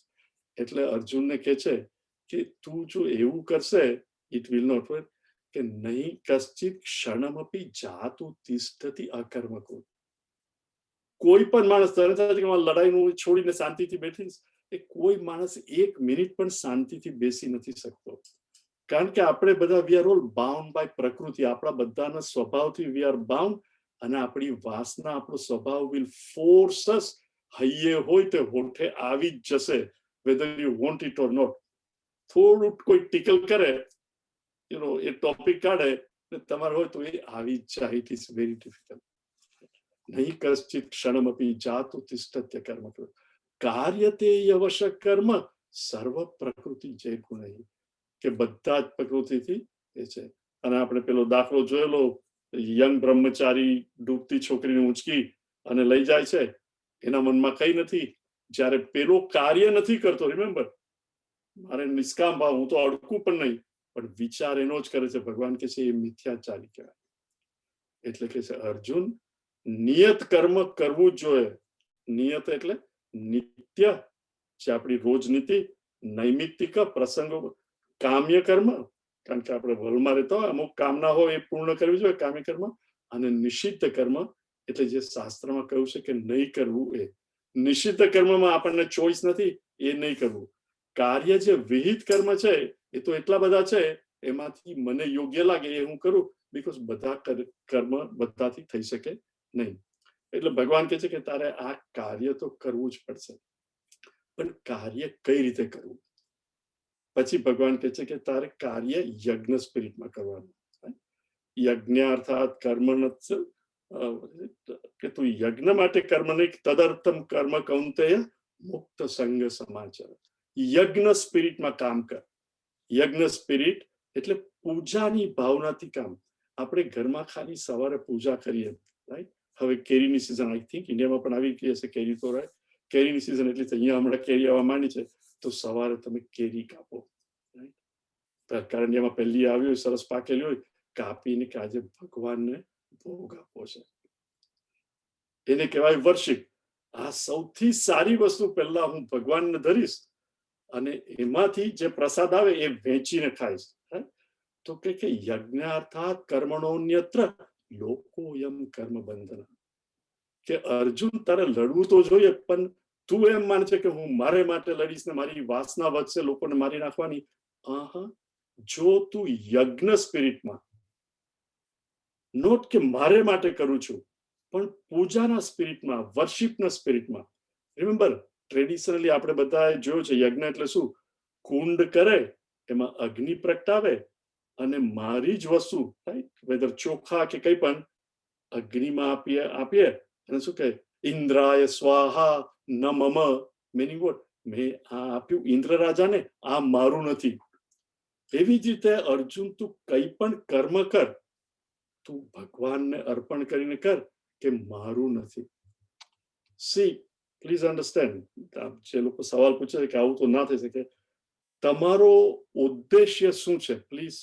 Speaker 2: એટલે અર્જુનને કહે છે કે તું જો એવું કરશે ઇટ વિલ નોટ વર્ક, કે નહીં કશ્ચિત ક્ષણમપી જાતુ તિષ્ઠતિ અકર્મકો. કોઈ પણ માણસ તરત જ લડાઈનું છોડીને શાંતિથી બેઠીશ, એ કોઈ માણસ 1 મિનિટ પણ શાંતિથી બેસી નથી શકતો. કારણ કે આપણે બધા we are all bound by પ્રકૃતિ. આપણા બધાના સ્વભાવથી વી આર બાઉન્ડ, અને આપણી વાસના, આપણો સ્વભાવ વિલ ફોર્સ અસ. હૈયે હોય તે હોઠે આવી જ જશે, whether you want it or not. થોડું કોઈ ટિકલ કરે, એ ટોપિક કાઢે તમારે હોય તો એ આવી જ જાય. It is very difficult. નહીં કશ્ચિત ક્ષણમપી જાતુ તિષ્ઠત્ય કર્મ કાર્યતે યવશ કર્મ સર્વ પ્રકૃતિ જય ગુણ, કે બધા જ પ્રકૃતિથી એ છે. અને આપણે પેલો દાખલો જોયેલો, યંગ બ્રહ્મચારી ડૂબતી છોકરીને ઉંચકી અને લઈ જાય છે, એના મનમાં કઈ નથી. જ્યારે પેલો કાર્ય નથી કરતો, રિમેમ્બર મારે નિષ્કામ ભાવ, હું તો અડકું પણ નહીં, પણ વિચાર એનો જ કરે છે. ભગવાન કે છે એ મિથ્યાચારી કહેવાય. એટલે કે છે અર્જુન, નિયત કર્મ કરવું જ જોઈએ. નિયત એટલે નિત્ય, જે આપણી રોજનીતિ, નૈમિત્તિક પ્રસંગો, કામ્ય કર્મ, કારણ કે આપણે વર્લ્ડમાં રહેતા હોય, અમુક કામના હોય એ પૂર્ણ કરવી જોઈએ, કામ્ય કર્મ. અને નિષિદ્ધ કર્મ એટલે જે શાસ્ત્રમાં કહ્યું છે કે નહીં કરવું, એ નિષિદ્ધ કર્મમાં આપણને ચોઈસ નથી, એ નહીં કરવું. કાર્ય જે વિહિત કર્મ છે એ તો એટલા બધા છે, એમાંથી મને યોગ્ય લાગે એ હું કરું, બીકોઝ બધા કર્મ બધાથી થઈ શકે નહીં. એટલે ભગવાન કહે છે કે તારે આ કાર્ય તો કરવું જ પડશે, પણ કાર્ય કઈ રીતે કરવું? પછી ભગવાન કહે છે કે તારે કાર્ય યજ્ઞ સ્પિરિટમાં કરવાનું. યજ્ઞ અર્થાત કર્મ, કે તું યજ્ઞ માટે કર્મ નહીં, તદર્થમ કર્મ કૌંતેય મુક્ત સંગ સમાચાર. યજ્ઞ સ્પિરિટમાં કામ કર. યજ્ઞ સ્પિરિટ એટલે પૂજાની ભાવનાથી કામ. આપણે ઘરમાં ખાલી સવારે પૂજા કરીએ, રાઈટ. હવે કેરીની સિઝન, આઈ થિંક ઇન્ડિયામાં પણ આવી ગઈ હશે કેરી, તો રાઈટ, કેરીની સિઝન એટલી અહીંયા હમણાં કેરી આવવા માંડી છે, તો સવારે તમે કેરી કાપો, રાઈટ. કારણિયામાં પહેલી આવી હોય, સરસ પાકેલી હોય, કાપીને કે આજે ભગવાનને ભોગ આપવો છે, એને કહેવાય વર્શિપ. આ સૌથી સારી વસ્તુ પહેલા હું ભગવાનને ધરીશ, અને એમાંથી જે પ્રસાદ આવે એ વેચીને ખાઈશ. તો કે યજ્ઞાર્થાત કર્મણોન્યત્ર લોકોયમ કર્મ બંધન. કે અર્જુન તારે લડવું તો જોઈએ, પણ તું એમ માને છે કે હું મારે માટે લડીશ ને મારી વાસના વધશે લોકોને મારી નાખવાની. જો તું યજ્ઞ સ્પિરિટમાં, નોટ કે મારે માટે કરું છું, પણ પૂજાના સ્પિરિટમાં, વર્શિપના સ્પિરિટમાં. રિમેમ્બર ટ્રેડિશનલી આપણે બધા જોયું છે, યજ્ઞ એટલે શું? કુંડ કરે, એમાં અગ્નિ પ્રગટાવે, અને મારી જ વસ્તુ, રાઈટ, વેધર ચોખા કે કઈ પણ, અગ્નિમાં આપીએ અને શું કહે, ઇન્દ્રાય સ્વાહા ન મમ. Meaning what? મેં આ આપ્યું ઇન્દ્ર રાજાને, આ મારું નથી. એવી જ રીતે અર્જુન તું કંઈ પણ કર્મ કર, તું ભગવાનને અર્પણ કરીને કર, કે મારું નથી. સી પ્લીઝ અન્ડરસ્ટેન્ડ, જે લોકો સવાલ પૂછે છે કે આવું તો ના થઈ શકે, તમારો ઉદ્દેશ્ય શું છે, please,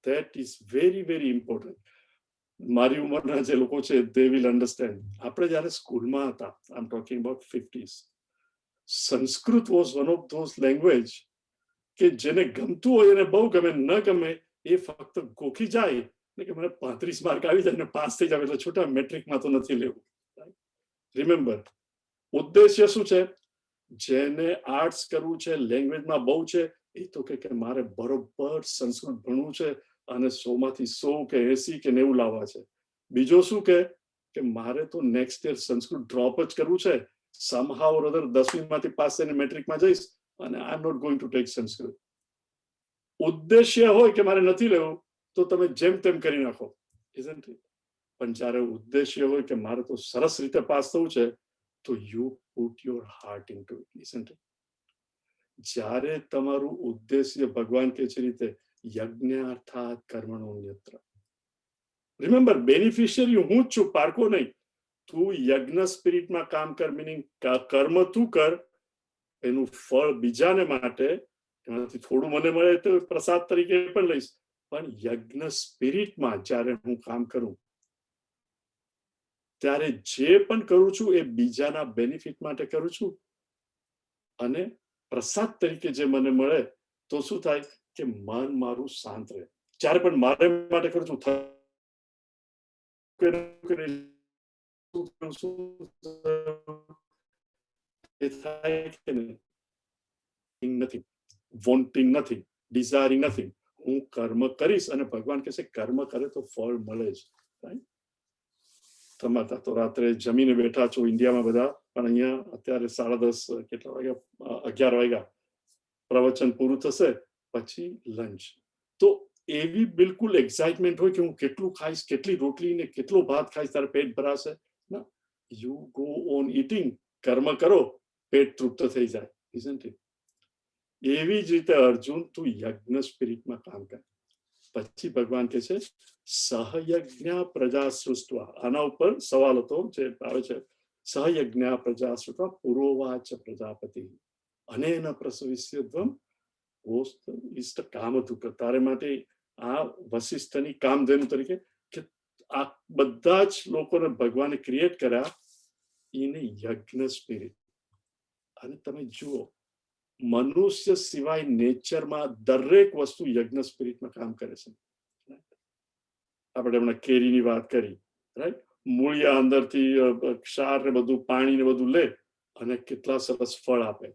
Speaker 2: that is very very important. મારી ઉંમરના જે લોકો છે દે વિલ અન્ડરસ્ટેન્ડ. આપણે જ્યારે સ્કૂલમાં હતા, I am talking about 50s, Sanskrit was one of those language કે જેને ગમતું હોય એને બહુ ગમે, ન ગમે એ ફક્ત ગોખી જાય ને કે મને 35 માર્ક આવી જાય ને પાસ થઈ જાય એટલે છૂટા, મેટ્રિકમાં તો નથી લેવું. રિમેમ્બર, ઉદ્દેશ્ય શું છે? જેને આર્ટ્સ કરવું છે, લેંગ્વેજમાં બહુ છે, એ તો કે મારે બરોબર સંસ્કૃત ભણવું છે અને 100 માંથી 100 કે 80 કે 90 લાવવા છે. બીજો શું કે મારે તો નેક્સ્ટ યર સંસ્કૃત ડ્રોપ જ કરવું છે, સમહાવ ઓર અધર 10મી માંથી પાસ થઈને મેટ્રિકમાં જઈશ અને I am not going to take Sanskrit. ઉદ્દેશ્ય હોય કે મારે નથી લેવું તો તમે જેમ તેમ કરી નાખો, isn't it? પણ જ્યારે ઉદ્દેશ્ય હોય કે મારે તો સરસ રીતે પાસ થવું છે, તો you put your heart into it, isn't it? જ્યારે તમારું ઉદ્દેશ્ય ભગવાન કે છે રીતે યજ્ઞાર્થાત કર્મણોન્યત્ર. રિમેમ્બર, બેનિફિશિયરી હું જ છું, પારકો નહીં. તું યજ્ઞ સ્પિરિટમાં કામ કર, મિનિંગ કર્મ તું કર, એનું ફળ બીજાને માટે, એમાંથી થોડું મને મળે તો પ્રસાદ તરીકે પણ લઈશ, પણ યજ્ઞ સ્પિરિટમાં જ્યારે હું કામ કરું ત્યારે જે પણ કરું છું એ બીજાના બેનિફિટ માટે કરું છું, અને પ્રસાદ તરીકે જે મને મળે તો શું થાય કે મન મારું શાંત રહે. જ્યારે પણ મારે માટે કરું છું નથી, વોન્ટિંગ નથી, ડિઝાયરિંગ નથી. હું કર્મ કરીશ અને ભગવાન કહે છે કર્મ કરે તો ફળ મળે જ. તમે તો રાત્રે જમીને બેઠા છો ઇન્ડિયામાં બધા, પણ અહીંયા અત્યારે 10:30 કેટલા વાગ્યા, 11 વાગ્યા, પ્રવચન પૂરું થશે પછી લંચ. તો એવી બિલકુલ એક્સાઇટમેન્ટ હોય કે હું કેટલું ખાઈશ, કેટલી રોટલી ને કેટલો ભાત ખાઈશ, તારે પેટ ભરાશે ના. યુ ગો ઓન ઈટિંગ, કર્મ કરો, પેટ તૃપ્ત થઈ જાય, isn't it? એવી જ રીતે અર્જુન તું યજ્ઞ સ્પિરિટમાં કામ કર. પછી ભગવાન કહે છે સહયજ્ઞ પ્રજા સૃષ્ટવા. આના ઉપર સવાલ હતો જે આવે છે, સહયજ્ઞ પ્રજા સૃષ્ટવા પુરોવાચ પ્રજાપતિ અનેન પ્રસવિષ્યધ્વમ ઇષ્ટ કામધુક. તારે માટે આ વશિષ્ઠની કામધેનુ તરીકે કે આ બધા જ લોકોને ભગવાને ક્રિએટ કર્યા ઇન યજ્ઞ સ્પિરિટ. અને તમે જુઓ, મનુષ્ય સિવાય નેચરમાં દરેક વસ્તુ યજ્ઞ સ્પિરિટમાં કામ કરે છે. આપણે હમણાં કેરીની વાત કરી, રાઈટ? મૂળિયા અંદરથી ક્ષાર ને બધું, પાણી ને બધું લે અને કેટલા સરસ ફળ આપે.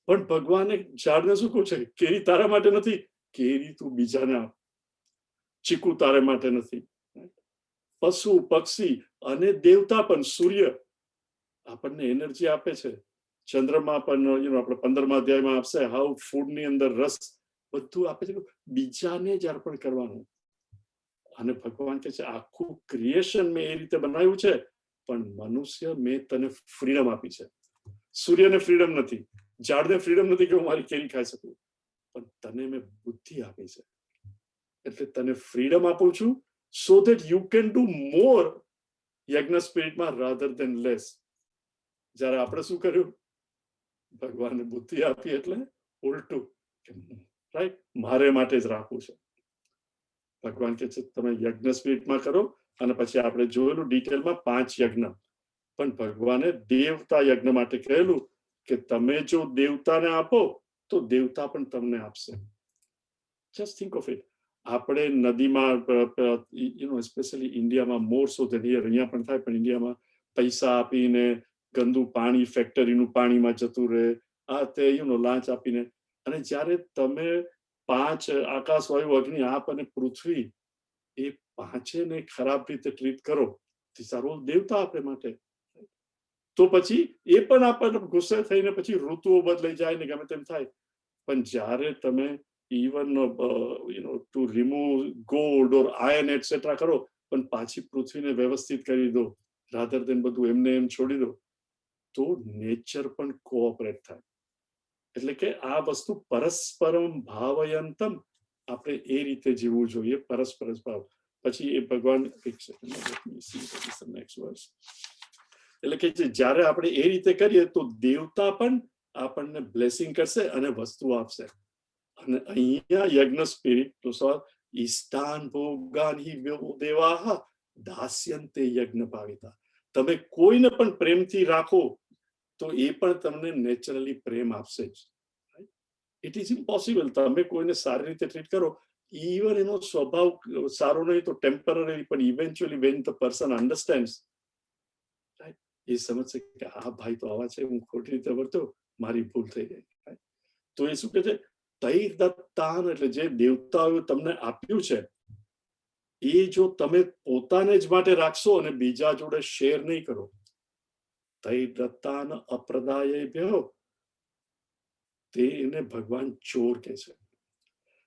Speaker 2: પણ ભગવાને ઝાડને શું કહું છે, કેરી તારા માટે નથી, કેરી તું બીજાને આપ. ચીકુ તારા માટે નથી. પશુ પક્ષી અને દેવતા પણ, સૂર્ય આપણને એનર્જી આપે છે, ચંદ્રમા પણ આપણે 15મા અધ્યાયમાં આપશે હાઉ ફૂડની અંદર રસ બધું આપે છે, બીજાને જ અર્પણ કરવાનું. અને ભગવાન કહે છે આખું ક્રિએશન મેં એ રીતે બનાવ્યું છે, પણ મનુષ્ય મેં તને ફ્રીડમ આપી છે. સૂર્યને ફ્રીડમ નથી, ઝાડને ફ્રીડમ નથી કે હું મારી કેરી ખાઈ શકું, પણ તને મેં બુદ્ધિ આપી છે, એટલે તને ફ્રીડમ આપું છું so that you can do મોર યજ્ઞ સ્પિરિટમાં રાધર ધેન લેસ. જ્યારે આપણે શું કર્યું, ભગવાનને બુદ્ધિ આપી એટલે ઉલટું, રાઈટ, મારે માટે જ રાખવું છે. ભગવાન કે છે તમે યજ્ઞ સ્પિરિટમાં કરો. અને પછી આપણે જોયેલું ડિટેલમાં 5 યજ્ઞ, પણ ભગવાને દેવતા યજ્ઞ માટે કહેલું કે તમે જો દેવતાને આપો તો દેવતા પણ તમને આપશે. Just think of it. આપણે નદીમાં સ્પેશિયલી ઇન્ડિયામાં મોર સો ધેન હિયર, અહીંયા પણ થાય, પણ ઇન્ડિયામાં પૈસા આપીને ગંદુ પાણી ફેક્ટરીનું પાણીમાં જતું રહે, આ તે લાંચ આપીને. અને જ્યારે તમે 5 આકાશ, વાયુ, અગ્નિ, આપ અને પૃથ્વી, એ 5ને ખરાબ રીતે ટ્રીટ કરો, ધીસ આર ઓલ દેવતા આપણે માટે. તો પછી એ પણ આપણને ગુસ્સે થઈને પછી ઋતુઓ બદલાઈ જાય ને ગમે તેમ થાય. પણ જ્યારે તમે even to remove gold or iron etcetera કરો, પણ પાછી પૃથ્વીને વ્યવસ્થિત કરી દો, રાધર દેન બધું એમને એમ છોડી દો, તો નેચર પણ કોઓપરેટ થાય. એટલે કે આ વસ્તુ પરસ્પરમ ભાવયંતમ આપણે એ રીતે જીવવું જોઈએ, પરસ્પર ભાવ. પછી એ ભગવાન એટલે કે જ્યારે આપણે એ રીતે કરીએ તો દેવતા પણ આપણને બ્લેસિંગ કરશે અને વસ્તુ આપશે. અને અહીંયા યજ્ઞ સ્પિરિટ તો ઈષ્ટાન ભોગાન હિ દેવાહ દાસ્યંતે યજ્ઞ ભાવિતા. તમે કોઈને પણ પ્રેમથી રાખો તો એ પણ તમને નેચરલી પ્રેમ આપશે જ. It is impossible. તમે કોઈને સારી રીતે ટ્રીટ કરો, ઇવન એનો સ્વભાવ સારો નહીં તો ટેમ્પરરી, પણ ઇવેન્ચ્યુઅલી વેન ધ પર્સન અન્ડરસ્ટેન્ડ્સ, એ સમજશે કે આ ભાઈ તો આવા છે, હું ખોટી રીતે વર્તો, મારી ભૂલ થઈ ગઈ. તો એ શું કે છે, તૈર દત્તાન, એટલે જે દેવતાઓ તમને આપ્યું છે એ જો તમે પોતાને જ માટે રાખશો અને બીજા જોડે શેર નહીં કરો, તૈર દત્તાન અપ્રદાય ભ્યો, તે એને ભગવાન ચોર કે છે.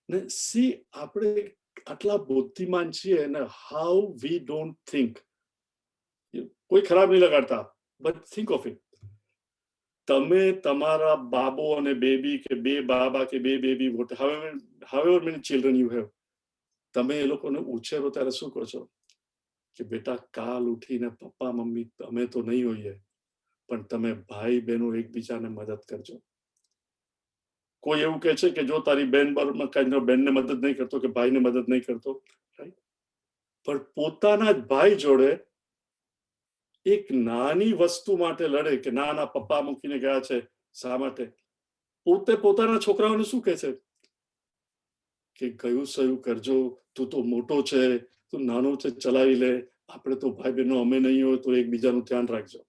Speaker 2: ને સી આપણે આટલા બુદ્ધિમાન છીએ અને હાઉ વી ડોન્ટ થિંક. કોઈ ખરાબ નહીં લગાડતા, બટ થિંક ઓફ ઇટ. તમે તમારા બાબો અને બેબી કે બે બાબા કે બે baby, however many children you have, તમે એ લોકોને ઉછેરો ત્યારે શું કહો છો કે બેટા કાલ ઉઠીને પપ્પા મમ્મી અમે તો નહીં હોઈએ પણ તમે ભાઈ બહેનો એકબીજાને મદદ કરજો. કોઈ એવું કહે છે કે જો તારી બેન બરોબર બેનને મદદ નહીં કરતો કે ભાઈને મદદ નહીં કરતો, પણ પોતાના જ ભાઈ જોડે એક નાની વસ્તુ માટે લડે કે ના ના પપ્પા મૂકીને ગયા છે, શા માટે? પોતે પોતાના છોકરાઓને શું કહે છે કે ગયું સયું કરજો, તું તો મોટો છે, તું નાનો છે, ચલાવી લે, આપણે તો ભાઈ બહેનો અમે નહીં હોય તો એકબીજાનું ધ્યાન રાખજો.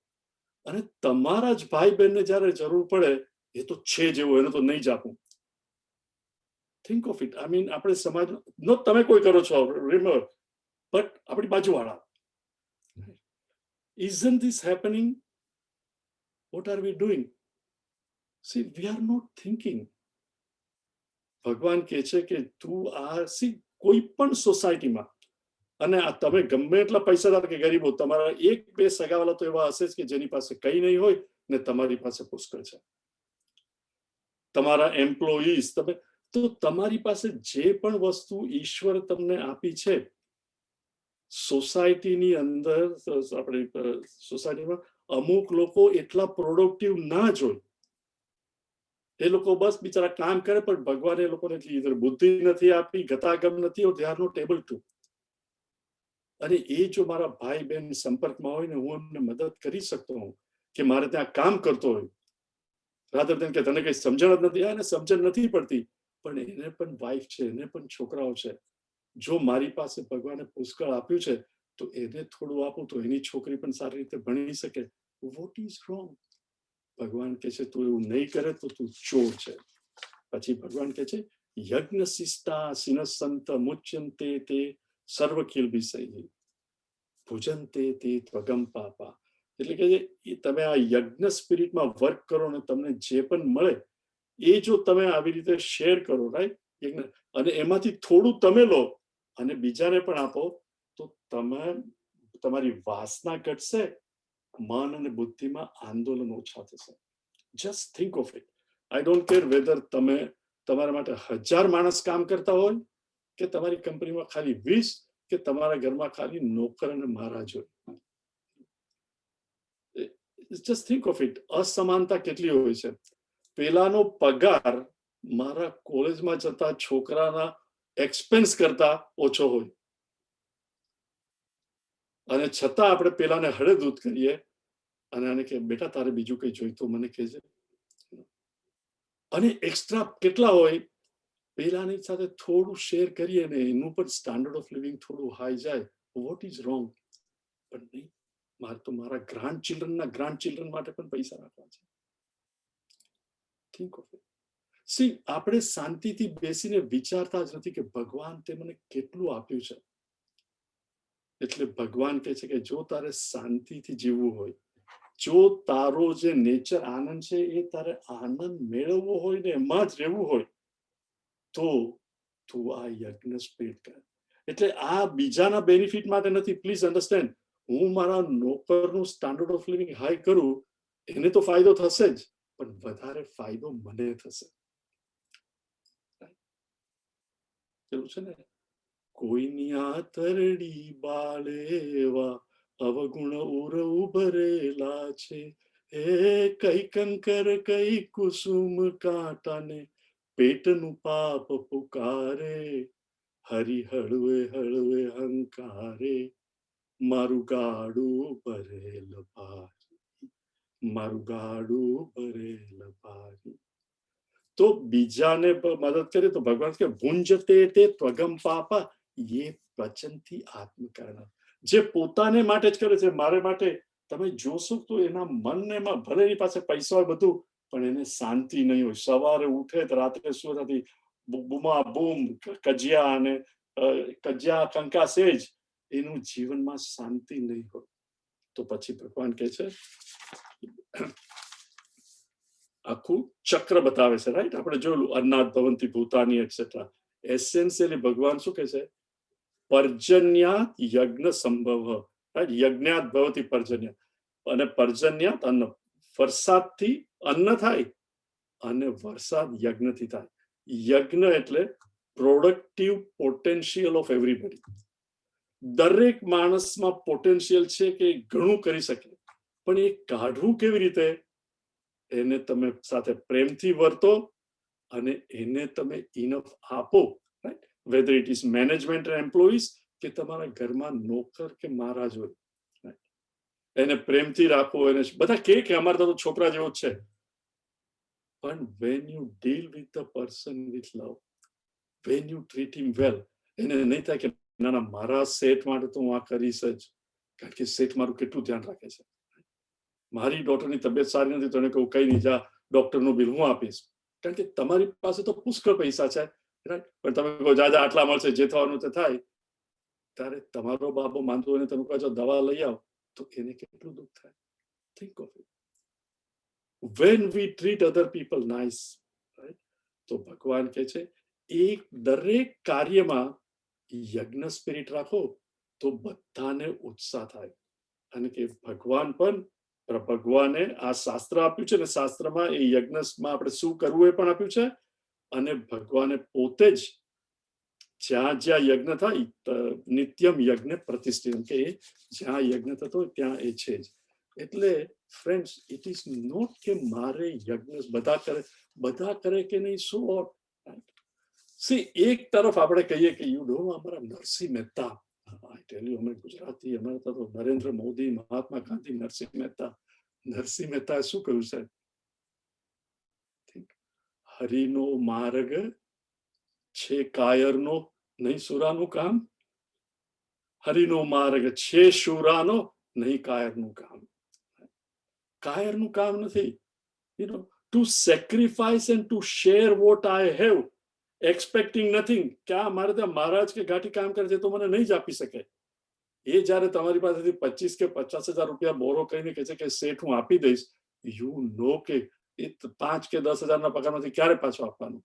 Speaker 2: અને તમારા જ ભાઈ બહેનને જયારે જરૂર પડે એ તો છે જેવું, એને તો નહીં જ આપું. Think of it. I mean આપણે સમાજ નો તમે કોઈ કરો છો રિમેમ્બર, બટ આપણી બાજુવાળા. Isn't this happening? What are we doing? See, we are not thinking. ભગવાન કહે છે કે તું કોઈ પણ સોસાયટીમાં, અને આ તમે ગમે એટલા પૈસાદાર કે ગરીબો, તમારા એક બે સગાવાલા તો એવા હશે જ કે જેની પાસે કઈ નહીં હોય ને તમારી પાસે પુષ્કળ છે. તમારા એમ્પ્લોઈઝ, તમે તો તમારી પાસે જે પણ વસ્તુ ઈશ્વર તમને આપી છે, સોસાયટીની અંદર આપણે સોસાયટીમાં અમુક લોકો એટલા પ્રોડક્ટિવ ના જ હોય, એ લોકો બસ બિચારા કામ કરે, પણ ભગવાને એ લોકોને એટલી બુદ્ધિ નથી આપી, ગતાગમ નથી, or they are not able to. અને એ જો મારા ભાઈ બહેન સંપર્કમાં હોય ને હું એમને મદદ કરી શકતો હોઉં કે મારે ત્યાં કામ કરતો હોય, રાધર દેન કે તને કઈ સમજણ જ નથી, એને સમજણ નથી પડતી, પણ એને પણ વાઈફ છે, એને પણ છોકરાઓ છે. જો મારી પાસે ભગવાને પુષ્કળ આપ્યું છે તો એને થોડું આપું તો એની છોકરી પણ સારી રીતે ભણી શકે. What is wrong? ભગવાન કહે છે તું એવું નહીં કરે તો તું ચોર છે. પછી ભગવાન કહે છે યજ્ઞ શિષ્ટા સિનસંત મુચ્યંતે તે સર્વકિલ વિષય ભુજંતે તે ત્વગમ પાપા. એટલે કે તમે આ યજ્ઞ સ્પિરિટમાં વર્ક કરો ને તમને જે પણ મળે એ જો તમે આવી રીતે શેર કરો, રાઈટ, અને એમાંથી થોડું તમે લો અને બીજાને પણ આપો તો તમારી વાસના ઘટશે, મન અને બુદ્ધિમાં આંદોલન ઓછા થશે. Just think of it. I don't care whether તમે તમારા માટે 1000 માણસ કામ કરતા હોય કે તમારી કંપનીમાં ખાલી 20 કે તમારા ઘરમાં ખાલી નોકર અને મહારાજ હોય. Just think of it. અસમાનતા કેટલી હોય છે. પેલાનો પગાર મારા કોલેજમાં જતા છોકરાના એક્સપેન્સ કરતા ઓછો હોય અને છતાં આપણે પેલાને હળેદૂત કરીએ અને આને કે બેટા તારે બીજું કઈ જોઈતું મને કહેજે. અને એક્સ્ટ્રા કેટલા હોય પેલાની સાથે થોડું શેર કરીએ ને એનું પણ સ્ટાન્ડર્ડ ઓફ લિવિંગ થોડું હાઈ જાય. What is wrong? પણ નહીં, મારે તો મારા ગ્રાન્ડ ચિલ્ડ્રન માટે પણ પૈસા રાખવા છે. Think of it. સી, આપણે શાંતિથી બેસીને વિચારતા જ નથી કે ભગવાન તે મને કેટલું આપ્યું છે. એટલે ભગવાન કહે છે કે જો તારે શાંતિથી જીવવું હોય, જો તારો જે નેચર આનંદ છે એ તારે આનંદ મેળવવો હોય ને એમાં જ રહેવું હોય તો તું આ યજ્ઞ સ્પિરિટ કર. એટલે આ બીજાના બેનિફિટ માટે નથી. Please understand. હું મારા નોકરનું સ્ટાન્ડર્ડ ઓફ લિવિંગ હાઈ કરું એને તો ફાયદો થશે જ, પણ વધારે ફાયદો મને થશે. પેલું છે ને, કોઈની આતરડી બાળેવા અવગુણ ઉર ઉભરેલા છે, એ કઈ કંકર કઈ કુસુમ કાંટાને પેટનું પાપ પુકારે, હરી હળવે હળવે હંકારે મારું ગાડું ભરેલ ભારી, મારું ગાડું ભરેલ ભારી. તો બીજાને મદદ કરે તો ભગવાન કે ભુંજતે તે ત્વગમ પાપા યે પચંતી આત્મકારણ. જે પોતાને માટે જ કરે છે, મારે માટે, તમે જોશો તો એના મનમાં ભલે એની પાસે પૈસા હોય બધું, પણ એને શાંતિ નહીં હોય. સવારે ઉઠે તો રાત્રે સુરતી બૂમા બૂમ કજિયા અને કજિયા કંકાસે જ એનું જીવનમાં શાંતિ નહીં હોય. તો પછી ભગવાન કહે છે, આખું ચક્ર બતાવે છે, રાઈટ? આપણે જોયું અન્નાદ ભવંતી ભૂતાની એટસેટ્રા. એસેન્શિયલી ભગવાન શું કહે છે? પર્જન્યાત યજ્ઞ સંભવ, રાઈટ? યજ્ઞાત ભવતી પર્જન્ય, અને પર્જન્યાત અન્ન, વરસાદથી અન્ન થાય અને વરસાદ યજ્ઞથી થાય. યજ્ઞ એટલે પ્રોડક્ટિવ પોટેન્શિયલ ઓફ એવરીબડી. દરેક માણસમાં પોટેન્શિયલ છે કે ઘણું કરી શકે, પણ એ કાઢવું કેવી રીતે? એને તમે સાથે પ્રેમથી વર્તો અને એને તમે ઇનફ આપો, right? Weather it is management employees કે તમારા ઘરમાં નોકર કે મહારાજ હોય, રાઈટ? એને પ્રેમથી રાખો. એને બધા કે અમારા તો છોકરા જેવો જ છે, પણ when you deal with the person with love, when you treat him well, એને નહીં થાય કે ના ના મારા સેટ માટે તો હું આ કરીશ જ, કારણ કે સેટ મારું કેટલું ધ્યાન રાખે છે. મારી ડોક્ટરની તબિયત સારી નથી તો એને કહું કઈ નહીં, જા ડોક્ટરનું બિલ હું આપીશ, કારણ કે તમારી પાસે તો પુષ્કળ પૈસા છે, રાઈટ? પણ તમે કહો જા આટલા મળશે, જે થવાનું તે થાય. ત્યારે તમારો બાબો માંદો હોય તમે કહો છો દવા લઈ આવ, તો એને કેટલું દુઃખ થાય. Think of it. when we treat other people nice, right? તો ભગવાન કહે છે એક દરેક કાર્યમાં યજ્ઞ સ્પિરિટ રાખો તો બધાને ઉત્સાહ થાય. અને કે ભગવાન પણ, ભગવાને આ શાસ્ત્ર આપ્યું છે ને, શાસ્ત્રમાં એ યજ્ઞમાં આપણે શું કરવું એ પણ આપ્યું છે. અને ભગવાને પોતે જ જ્યાં જ્યાં યજ્ઞ થાય નિત્યમ યજ્ઞ પ્રતિષ્ઠિત, કે જ્યાં યજ્ઞ થતો હોય ત્યાં એ છે જ. એટલે ફ્રેન્ડ્સ, ઇટ ઇઝ નોટ કે મારે યજ્ઞ બધા કરે કે નહીં, શું વોટ. સી, એક તરફ આપણે કહીએ કે યુ નો અમારા નરસિંહ મહેતા, આઈ ટેલ યુ, અમે ગુજરાતી, અમારા તો નરેન્દ્ર મોદી, મહાત્મા ગાંધી, નરસિંહ મહેતા. નરસિંહ મહેતાએ શું કહ્યું છે? હરિનો માર્ગ છે કાયરનો, નહીં સુરાનું કામ. હરિનો માર્ગ છે શુરાનો, નહીં કાયરનું કામ. કાયરનું કામ નથી. You know, to sacrifice and to share what I have, expecting nothing. કે આ મારે ત્યાં મહારાજ કે ઘાટી કામ કરે છે તો મને નહીં જ આપી શકે. એ જયારે તમારી પાસેથી 25 કે 50,000 રૂપિયા બોરો કરીને કહે છે કે શેઠ હું આપી દઈશ, યુ નો કે એ 5 કે 10,000 ના પગારમાંથી ક્યારે પાછો આપવાનું,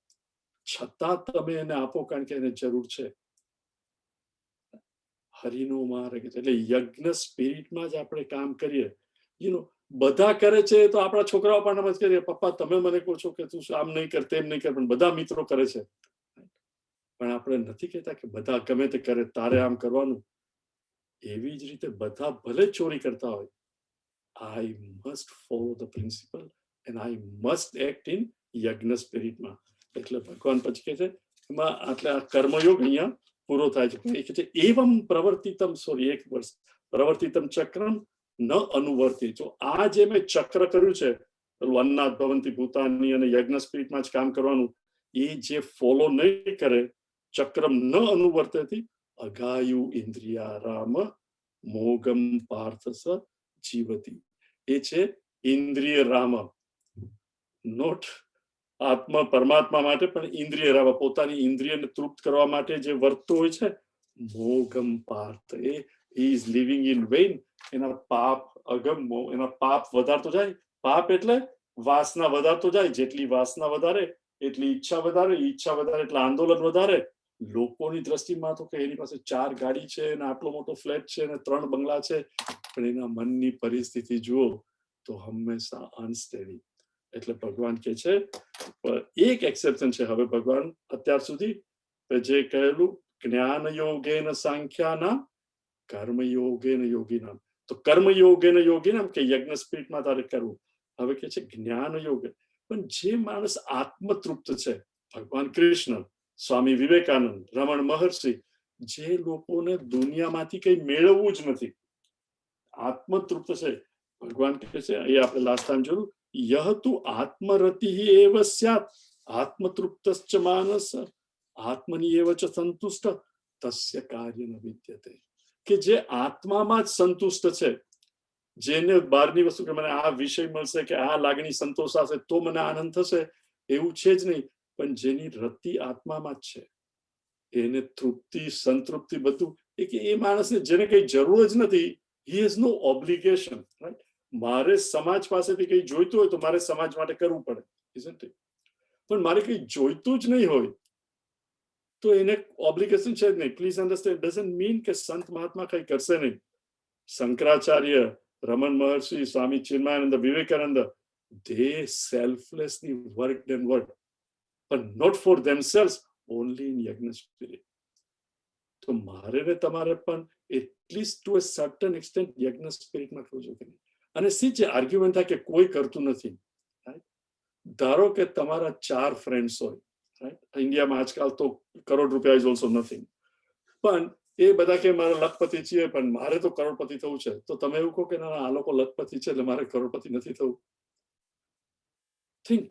Speaker 2: છતાં તમે એને આપો કારણ કે એને જરૂર છે. હરિનો માર્ગ એટલે યજ્ઞ સ્પિરિટમાં જ આપણે કામ કરીએ. યુ નો, બધા કરે છે તો આપણા છોકરાઓ પણ નમસ્કાર કરીએ, પપ્પા તમે મને કહો છો કે તું આમ નહીં કર તેમ નહીં કર, પણ બધા મિત્રો કરે છે. પણ આપણે નથી કહેતા કે બધા ગમે તે કરે તારે આમ કરવાનું. એવી જ રીતે બધા ભલે ચોરી કરતા હોય, I must follow the principal and I must act in યજ્ઞ સ્પિરિટમાં. એટલે ભગવાન પછી કહે છે એમાં આટલે આ કર્મયોગ અહીંયા પૂરો થાય છે. એ કહે છે એવમ પ્રવર્તિતમ, સોરી એક વર્ષ, પ્રવર્તિતમ ચક્રમ ન અનુવર્તી. જો આ જે મેં ચક્ર કર્યું છે, પેલું અન્નાદ ભવંતી ભૂતાની અને યજ્ઞ સ્પિરિટમાં જ કામ કરવાનું, એ જે ફોલો નહીં કરે, ચક્રમ ન અનુવર્તેથી અગાયુ ઇન્દ્રિયારામ મોગમ પાર્થસ જીવતી. એ છે ઇન્દ્રિય રામ, નોટ આત્મા પરમાત્મા માટે, પણ ઇન્દ્રિય રામ, પોતાની ઇન્દ્રિયને તૃપ્ત કરવા માટે જે વર્તતો હોય છે, મોગમ પાર્થ. એ ઇઝ લિવિંગ ઇન વેઇન. એના પાપ અગમ, એના પાપ વધારતો જાય. પાપ એટલે વાસના વધારતો જાય. જેટલી વાસના વધારે એટલી ઈચ્છા વધારે, ઈચ્છા વધારે એટલે આંદોલન વધારે. લોકોની દ્રષ્ટિમાં તો કે એની પાસે 4 ગાડી છે અને આટલો મોટો ફ્લેટ છે અને 3 બંગલા છે, પણ એના મનની પરિસ્થિતિ જુઓ તો હંમેશા અનસ્ટેડી. એટલે ભગવાન કે છે એક એક્સેપ્શન છે. હવે ભગવાન અત્યાર સુધી જે કહેલું જ્ઞાન યોગેન સાંખ્યાના કર્મ યોગેન યોગીનામ. તો કર્મ યોગેન યોગીનામ કે યજ્ઞ સ્પિરિટમાં તારે કરવું. હવે કે છે જ્ઞાન યોગ. પણ જે માણસ આત્મતૃપ્ત છે, ભગવાન કૃષ્ણ, સ્વામી વિવેકાનંદ, રમણ મહર્ષિ, જે લોકોને દુનિયામાંથી કઈ મેળવવું જ નથી, આત્મતૃપ્ત છે, ભગવાન કહે છે, એ આપણે લાસ્ટ ટાઈમ જોયું, યહ તુ આત્મરતિ એવ સ્યાત આત્મતૃપ્તશ્ચ માનસ આત્મની એવ ચ સંતુષ્ટ તસ્ય કાર્ય ન વિદ્યતે. કે જે આત્મામાં જ સંતુષ્ટ છે, જેને બહારની વસ્તુ કે મને આ વિષય મળશે કે આ લાગણી સંતોષાશે તો મને આનંદ થશે, એવું છે જ નહીં. પણ જેની રતિ આત્મામાં જ છે, એને તૃપ્તિ સંતૃપ્તિ બધું એ માણસને જેને કઈ જરૂર જ નથી, he has no obligation, right? મારે સમાજ પાસેથી કઈ જોઈતું હોય તો મારે સમાજ માટે કરવું પડે, isn't it? પણ મારે કઈ જોઈતું જ નહીં હોય તો એને ઓબ્લિગેશન છે જ નહીં. પ્લીઝ અન્ડરસ્ટેન્ડ, ડઝન્ટ મીન કે સંત મહાત્મા કઈ કરશે નહીં. શંકરાચાર્ય, રમણ મહર્ષિ, સ્વામી Chinmayanand, Vivekananda, they selflessly worked and worked, but not for themselves, only in yajna spirit. તો મારે ને તમારે પણ at least to a certain extent યજ્ઞ સ્પિરિટમાં કરવું જોઈએ. અને સી જે આર્ગ્યુમેન્ટ થાય કે કોઈ કરતું નથી, ધારો કે તમારા 4 ફ્રેન્ડ્સ હોય, રાઈટ, ઇન્ડિયામાં આજકાલ તો કરોડ રૂપિયા ઇઝ ઓલ્સો નથિંગ, પણ એ બધા કે મારા લખપતિ છીએ પણ મારે તો કરોડપતિ થવું છે, તો તમે એવું કહો કે ના આ લોકો લખપતિ છે એટલે મારે કરોડપતિ નથી થવું. Think,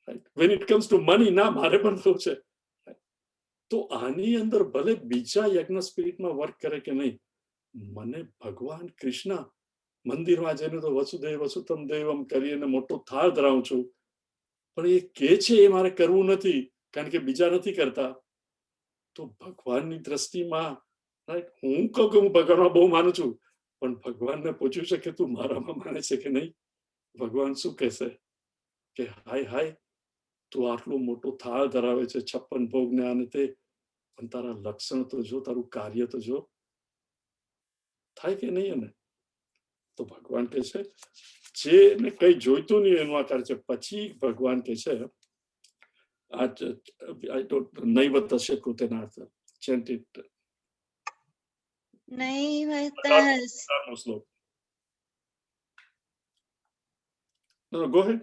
Speaker 2: right, when it comes to money, ના મારે પણ થવું છે. તો આની અંદર ભલે બીજા યજ્ઞ સ્પિરિટમાં વર્ક કરે કે નહીં, મને ભગવાન કૃષ્ણ મંદિરમાં જઈને તો વસુદેવ વસુતમ દેવમ કરીને મોટો થાળ ધરાવું છું, પણ એ કે છે એ મારે કરવું નથી કારણ કે બીજા નથી કરતા. તો ભગવાનની દ્રષ્ટિમાં, રાઈટ, હું કહું કે હું ભગવાનમાં બહુ માનું છું, પણ ભગવાનને પૂછ્યું છે કે તું મારામાં માને છે કે નહીં? ભગવાન શું કહેશે કે હાય હાય, તું આટલો મોટો થાળ ધરાવે છે, 56 ભોગ ને આને તે, પણ તારા લક્ષણ તો જો, તારું કાર્ય તો જો, થાય કે નહીં? એને તો ભગવાન કહે છે જેને કઈ જોઈતું નહીં એનું આ કાર્ય છે. પછી ભગવાન કહે છે નૈવ તસ્ય કૃતેનાર્થ, chant it.
Speaker 3: નૈવ
Speaker 2: શ્લોક. No, go ahead.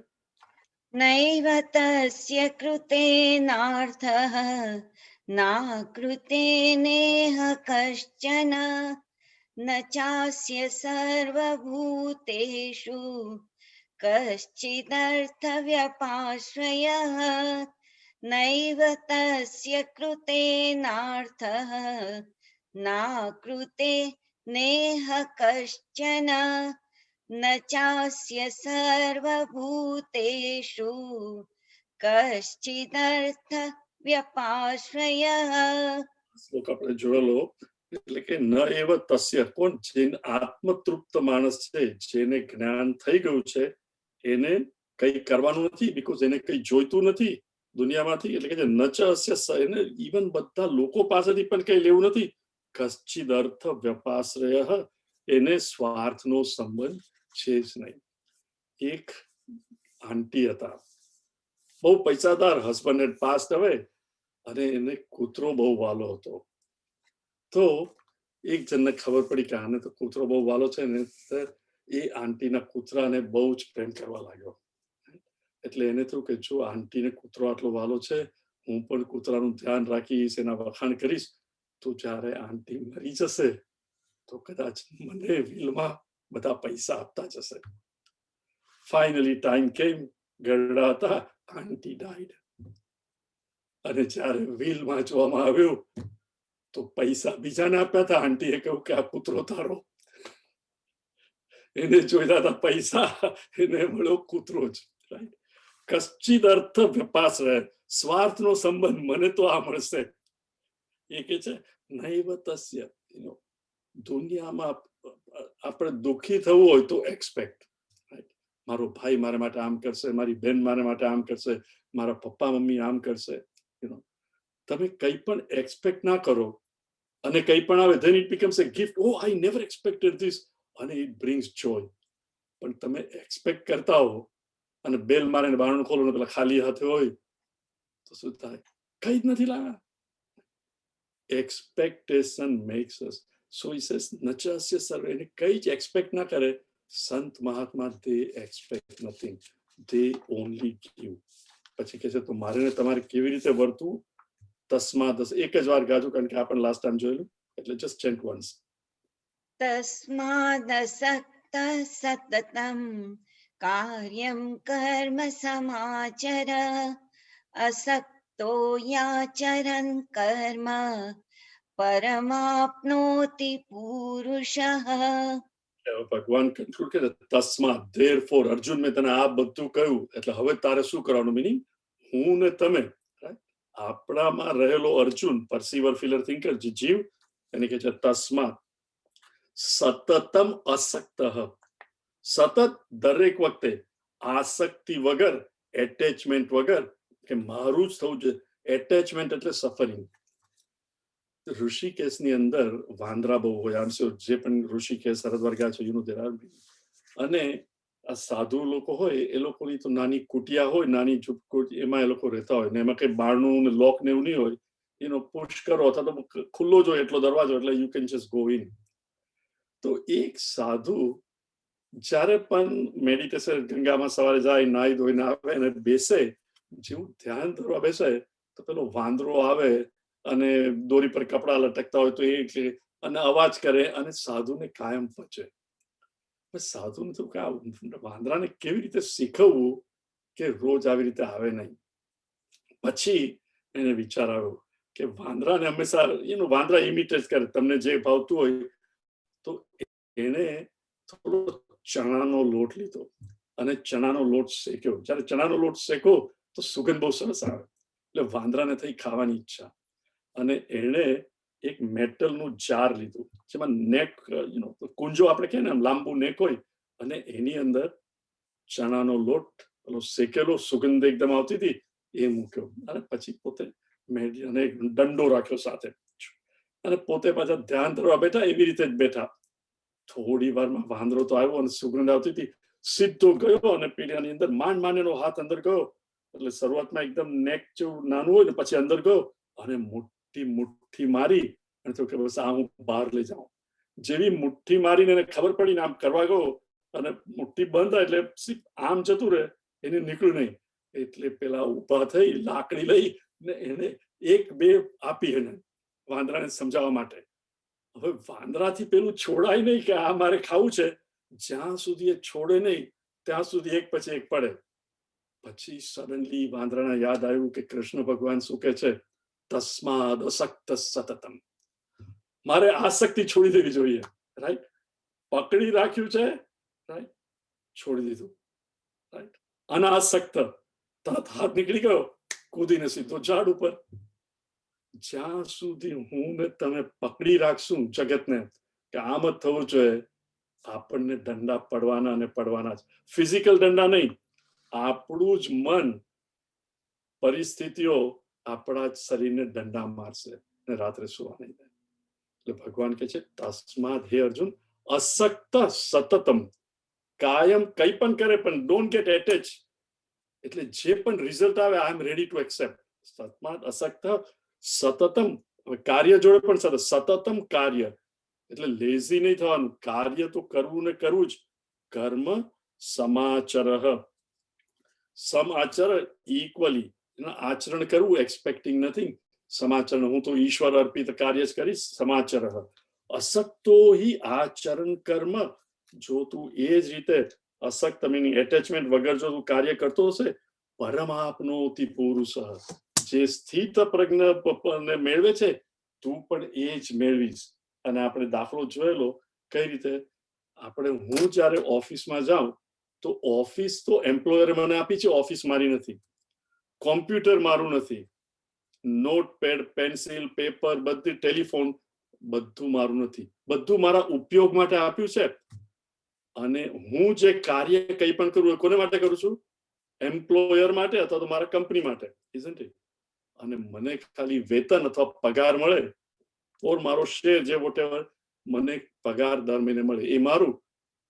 Speaker 3: નૈવ તસ્ય કૃતેનાર્થઃ નાકૃતે નેહ કશ્ચન ન ચાસ્ય સર્વભૂતેષુ કશ્ચિદર્થવ્યપાશ્રયઃ નૈવ તસ્ય કૃતેનાર્થઃ નાકૃતે નેહ કશ્ચન ન ચાસ્ય સર્વભૂતેષુ કશ્ચિદર્થ વ્યપાશ્રયઃ.
Speaker 2: શ્લોક આપણે જોયેલો, એટલે કે ન એવ તસ્ય, કોણ? જેને આત્મતૃપ્ત માણસ છે, જેને જ્ઞાન થઈ ગયું છે, એને કઈ કરવાનું નથી, બીકોઝ એને કઈ જોઈતું નથી દુનિયામાંથી. એટલે કે ન ચ અસ્ય, એને ઇવન બધા લોકો પાસેથી પણ કઈ લેવું નથી. કશ્ચિદ અર્થ વ્યપાશ્રય, એને સ્વાર્થનો સંબંધ છે જ નહીં. એક આંટી હતા, બહુ પૈસાદાર, હસબન્ડ હેડ પાસ્ડ અવે, અને એને કૂતરો બહુ વાલો હતો. તો એક જણને ખબર પડી કે આને તો કૂતરો બહુ વાલો છે ને, એ આંટીના કૂતરાને બહુ જ પ્રેમ કરવા લાગ્યો. એટલે એને થયું કે જો આંટીને કૂતરો આટલો વાલો છે, હું પણ કૂતરાનું ધ્યાન રાખીશ, એના વખાણ કરીશ, તો જ્યારે આંટી મરી જશે તો કદાચ મને વિલમાં બધા પૈસા આપતા જશે. ફાઇનલી ટાઈમ કેમ, ગરડા હતા, આંટી ડાઈડ. અને જ્યારે વિલ વાંચવામાં આવ્યું તો પૈસા બીજાને આપ્યા હતા, આંટીએ કહ્યું કે આ કૂતરો તારો. એને જોઈતા હતા પૈસા, એને મળ્યો કૂતરો જ. રાઈટ, કશ્ચિદ અર્થ વ્યપાશ્રય, સ્વાર્થનો સંબંધ, મને તો આ મળશે. એ કે છે નૈવ તસ્ય. દુનિયામાં આપણે દુઃખી થવું હોય તો એક્સપેક્ટ, રાઈટ, મારો ભાઈ મારા માટે આમ કરશે, મારી બેન મારા માટે આમ કરશે, મારા પપ્પા મમ્મી આમ કરશે. તમે કંઈ પણ એક્સપેક્ટ ના કરો અને કંઈ પણ આવે, then it becomes a gift. Oh, I never expected this, અને it brings joy. પણ તમે એક્સપેક્ટ કરતા હો અને બેલ મારીને બારણું ખોલો ને પેલા ખાલી હાથે હોય તો શું થાય? કઈ જ નથી લાવ્યા. expectation makes us. So he says, Nachasya sarve, એને કઈ જ એક્સપેક્ટ ના કરે. સંત મહાત્મા, they expect nothing, they only give. પછી કહે છે તો મારે ને તમારે કેવી રીતે વર્તવું. તસ્માદ, એક જ વાર ગાજો કારણ કે આપણે લાસ્ટ ટાઈમ જોયેલું, એટલે જસ્ટ ચેન્ટ વન્સ.
Speaker 3: तस्मादसक्त सततं कार्यं कर्म समाचर असक्तो याचरन् कर्म परमाप्नोति पुरुषः.
Speaker 2: ભગવાન કન્ક્લુડ કરે તસ્માદ, therefore, અર્જુન મેં તને આ બધું કહ્યું એટલે હવે તારે શું કરવાનું. મિનિંગ હું ને તમે, આપણામાં રહેલો અર્જુન, પરસીવર, ફીલર, થિંકર, જે જીવ, એને કહે છે તસ્માદ સતતમ અસક્ત, સતત દરેક વખતે આસક્તિ વગર, એટેચમેન્ટ વગર, કે મારું જ થવું છે. એટેચમેન્ટ એટલે સફરિંગ. ઋષિકેશની અંદર વાંદરા બહુ હોય. જે પણ ઋષિકેશ, હરિદ્વાર ગયા છે, અને આ સાધુ લોકો હોય એ લોકોની તો નાની કુટિયા હોય, નાની ઝૂંપડી, એમાં એ લોકો રહેતા હોય ને એમાં કઈ બારણું ને લોક ને એવું નહીં હોય. એનો પુશ કરો અથવા તો ખુલ્લો જ હોય એટલો દરવાજો, એટલે you can just go in. તો એક સાધુ જ્યારે પણ મેડિટેશન, ગંગામાં સવારે જાય, નાહી ધોઈને આવે અને બેસે, જેવું ધ્યાન ધરવા બેસે તો પેલો વાંદરો આવે અને દોરી પર કપડા લટકતા હોય તો એ અને અવાજ કરે અને સાધુને કાયમ પચે. સાધુને તો કે વાંદરાને કેવી રીતે શીખવવું કે રોજ આવી રીતે આવે નહીં. પછી એને વિચાર આવ્યો કે વાંદરાને હંમેશા વાંદરા ઇમિટેટ કરે, તમને જે ભાવતું હોય. તો એને થોડો ચણાનો લોટ લીધો અને ચણાનો લોટ શેક્યો. જયારે ચણાનો લોટ શેકો તો સુગંધ બહુ સરસ આવે, એટલે વાંદરાને થઈ ખાવાની ઈચ્છા. અને એને એક મેટલનું જાર લીધું જેમાં નેક, કુંજો આપણે કહે ને લાંબુ નેક હોય, અને એની અંદર ચણાનો લોટ પેલો શેકેલો, સુગંધ એકદમ આવતી હતી, એ મૂક્યો. અને પછી પોતે અને એક દંડો રાખ્યો સાથે, અને પોતે પાછા ધ્યાન ધરવા બેઠા. એવી રીતે જ બેઠા. થોડી વારમાં વાંદરો તો આવ્યો અને સુગંધ આવતી હતી, સીધો ગયો અને પીડિયાની અંદર માંડ એનો હાથ અંદર ગયો. એટલે શરૂઆતમાં એકદમ નેક જેવું નાનું હોય ને, પછી અંદર ગયો અને મુઠ્ઠી મારી અને તો કે બસ આ હું બહાર લઈ જાઉં. જેવી મુઠ્ઠી મારીને એને ખબર પડીને આમ કરવા ગયો અને મુઠ્ઠી બંધ થાય એટલે આમ જતું રહે, એને નીકળ્યું નહીં. એટલે પેલા ઉભા થઈ લાકડી લઈ ને એને એક બે આપી, એને વાંદરાને સમજાવવા માટે. હવે વાંદરાથી પેલું છોડાય નહીં કે આ મારે ખાવું છે. જ્યાં સુધી એ છોડે નહીં ત્યાં સુધી એક પછી એક પડે. પછી સડનલી વાંદરાને યાદ આવ્યું કે કૃષ્ણ ભગવાન શું કે છે, તસ્માદ અસક્ત સતતમ. મારે આસક્તિ છોડી દેવી જોઈએ. રાઈટ, પકડી રાખ્યું છે, રાઈટ, છોડી દીધું. રાઈટ, અનાસક્ત, તરત હાથ નીકળી ગયો, કૂદીને સીધો ઝાડ ઉપર. જ્યાં સુધી હું ને તમે પકડી રાખશું જગતને કે આમ જ થવું જોઈએ, આપણને દંડા પડવાના અને પડવાના જ. ફિઝિકલ દંડા નહીં, આપણું જ મન, પરિસ્થિતિઓ આપણા જ શરીરને દંડા મારશે અને રાત્રે સુવા નહીં દે. એટલે ભગવાન કહે છે તસ્માદ હે અર્જુન અસક્ત સતતમ, કાયમ કઈ પણ કરે પણ ડોન્ટ ગેટ એટેચ. એટલે જે પણ રિઝલ્ટ આવે આઈ એમ રેડી ટુ એક્સેપ્ટ. તસ્માદ અસક્ત સતતમ, કાર્ય જોડે પણ સતતમ કાર્ય, એટલે લેઝી નહીં થવાનું. કાર્ય તો કરવું ને કરવું જ. કર્મ સમાચર, સમાચર ઇક્વલી, આચરણ કરવું, એક્સપેક્ટિંગ નથિંગ. સમાચરણ, હું તો ઈશ્વર અર્પિત કાર્ય જ કરીશ. સમાચર અસક્તો હિ આચરણ કર્મ. જો તું એ જ રીતે અસક્ત મીનિંગ એટેચમેન્ટ વગર જો તું કાર્ય કરતો હશે, પરમાપ્નોતિ પુરુષ, જે સ્થિત પ્રજ્ઞ મેળવે છે તું પણ એ જ મેળવીશ. અને આપણે દાખલો જોયેલો કઈ રીતે, આપણે હું જયારે ઓફિસમાં જાઉં તો ઓફિસ તો એમ્પ્લોયરે મને આપી છે, ઓફિસ મારી નથી. કોમ્પ્યુટર મારું નથી, નોટ પેડ, પેન્સિલ, પેપર, બધી, ટેલિફોન, બધું મારું નથી. બધું મારા ઉપયોગ માટે આપ્યું છે. અને હું જે કાર્ય કંઈ પણ કરું કોને માટે કરું છું? એમ્પ્લોયર માટે અથવા તો મારા કંપની માટે, ઇઝન્ટ ઇટ? અને મને ખાલી વેતન અથવા પગાર મળે, ઓર મારો શેર જે વોટેવર મને પગાર દર મહિને મળે એ મારું,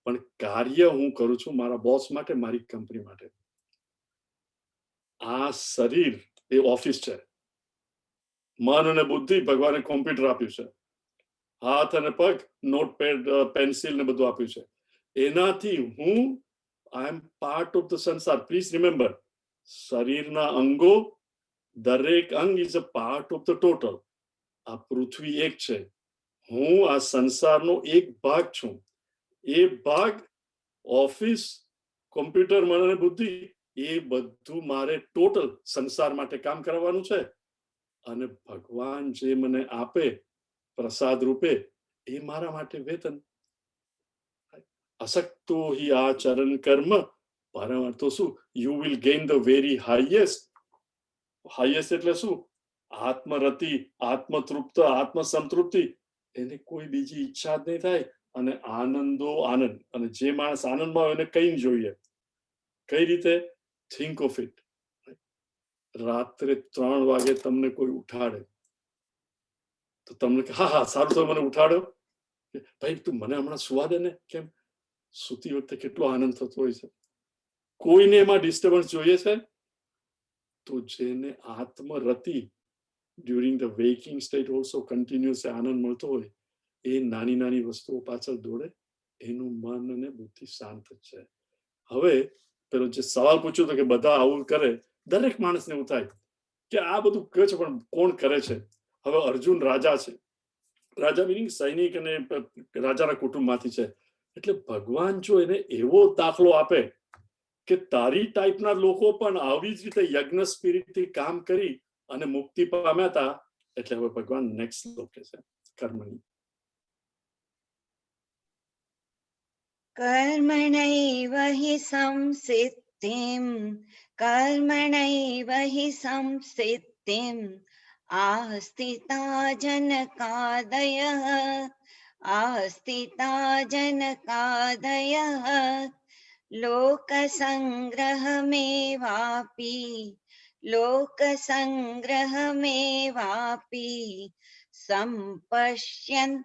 Speaker 2: પણ કાર્ય હું કરું છું મારા બોસ માટે, મારી કંપની માટે. આ શરીર એ ઓફિસ છે. મન અને બુદ્ધિ ભગવાને કોમ્પ્યુટર આપ્યું છે, હાથ અને પગ નોટપેડ પેન્સિલ ને બધું આપ્યું છે. એનાથી હું આઈ એમ પાર્ટ ઓફ ધ સંસાર. પ્લીઝ રિમેમ્બર, શરીરના અંગો દરેક અંગ is a part of the total. આ પૃથ્વી એક છે, હું આ સંસારનો એક ભાગ છું. એ ભાગ, ઓફિસ, કોમ્પ્યુટર, મન અને બુદ્ધિ, એ બધું મારે ટોટલ સંસાર માટે કામ કરવાનું છે. અને ભગવાન જે મને આપે પ્રસાદ રૂપે, એ મારા માટે વેતન. અસક્તો હિ આચરણ કર્મ પરમ અર્થો શું? You will gain the very highest. Highest એટલે શું? આત્મરતિ, આત્મતૃપ્ત, આત્મસંતૃપ્તિ. એને કોઈ બીજી ઈચ્છા જ નહીં થાય. અને આનંદો આનંદ. અને જે માણસ આનંદમાં હોય એને કઈ જોઈએ. કઈ રીતે? Think of it. રાત્રે 3 વાગે તમને કોઈ ઉઠાડે તો તમને હા હા સારું તો મને ઉઠાડ્યો, ભાઈ તું મને હમણાં સુવા દે ને. કેમ? સૂતી વખતે કેટલો આનંદ થતો હોય છે. કોઈને એમાં ડિસ્ટર્બન્સ જોઈએ છે? તો જેને આત્મરતિ during the waking state also continuous આનંદ મળતો હોય, એ નાની નાની વસ્તુઓ પાછળ દોડે, એનું મન અને બુદ્ધિ શાંત જ છે. હવે પેલો જે સવાલ પૂછ્યો હતો કે બધા આવું કરે, દરેક માણસને એવું થાય કે આ બધું કહે છે પણ કોણ કરે છે? હવે અર્જુન રાજા છે, રાજા મિનિંગ સૈનિક અને રાજાના કુટુંબમાંથી છે. એટલે ભગવાન જો એને એવો દાખલો આપે કે તારી ટાઈપના લોકો પણ આવી જ રીતે યજ્ઞ સ્પિરિટથી કામ કરી અને મુક્તિ પામ્યા હતા. એટલે હવે ભગવાન નેક્સ્ટ લોકે છે કર્મની.
Speaker 3: कर्मणैव हि संसिद्धिम् आस्थिता जनकादयः लोकसंग्रहमेवापि सम्पश्यन्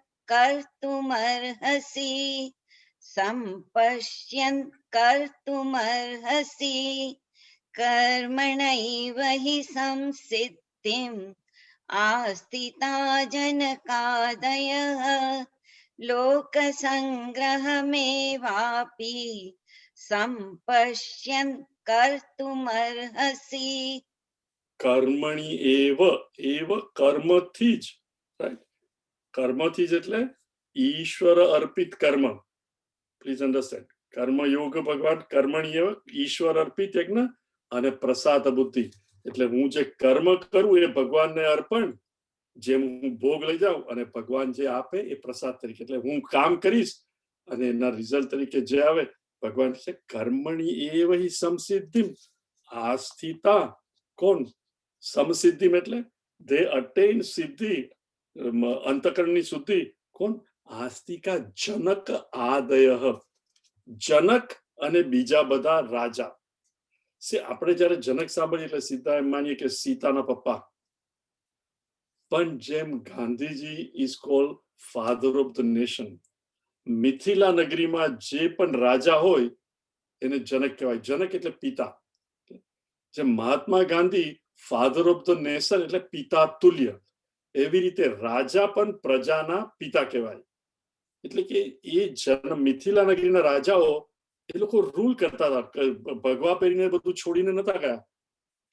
Speaker 3: कर्तुमर्हसि कर्मणैव हि संसिद्धिम् आस्थिता जनकादयः लोकसंग्रहमेवापि सम्पश्यन् कर्तुमर्हसि.
Speaker 2: કર્મણી એવ કર્મથી જ, રાઈટ? કર્મથી જ એટલે ઈશ્વર અર્પિત કર્મ. Please understand. કર્મયોગ ભગવાન કર્મણી એવ ઈશ્વર અર્પિત યજ્ઞ અને પ્રસાદ બુદ્ધિ. એટલે હું જે કર્મ કરું એ ભગવાનને અર્પણ, જેમ હું ભોગ લઈ જાઉં અને ભગવાન જે આપે એ પ્રસાદ તરીકે. એટલે હું કામ કરીશ અને એના રિઝલ્ટ તરીકે જે આવે ભગવાન છે. કર્મણી એવ હિ સંસિદ્ધિમ આસ્થિતા. કોણ? સમસિદ્ધિમ એટલે they attain સિદ્ધિ, અંતકરણની શુદ્ધિ. કોણ? આસ્તિકા જનક આદય. જનક અને બીજા બધા રાજા. આપણે જયારે જનક સાંભળીએ એટલે સીધા એમ માનીએ કે સીતાના પપ્પા. પણ જેમ Gandhiji is called father of the nation, Mithila નગરીમાં જે પણ રાજા હોય એને જનક કહેવાય. જનક એટલે પિતા. જેમ Mahatma Gandhi father of the nation એટલે પિતા તુલ્ય, એવી રીતે રાજા પણ પ્રજાના પિતા કહેવાય. એટલે કે એ મિથિલા નગરીના રાજાઓ એ લોકો રૂલ કરતા હતા. ભગવા પહેરીને બધું છોડીને નતા ગયા.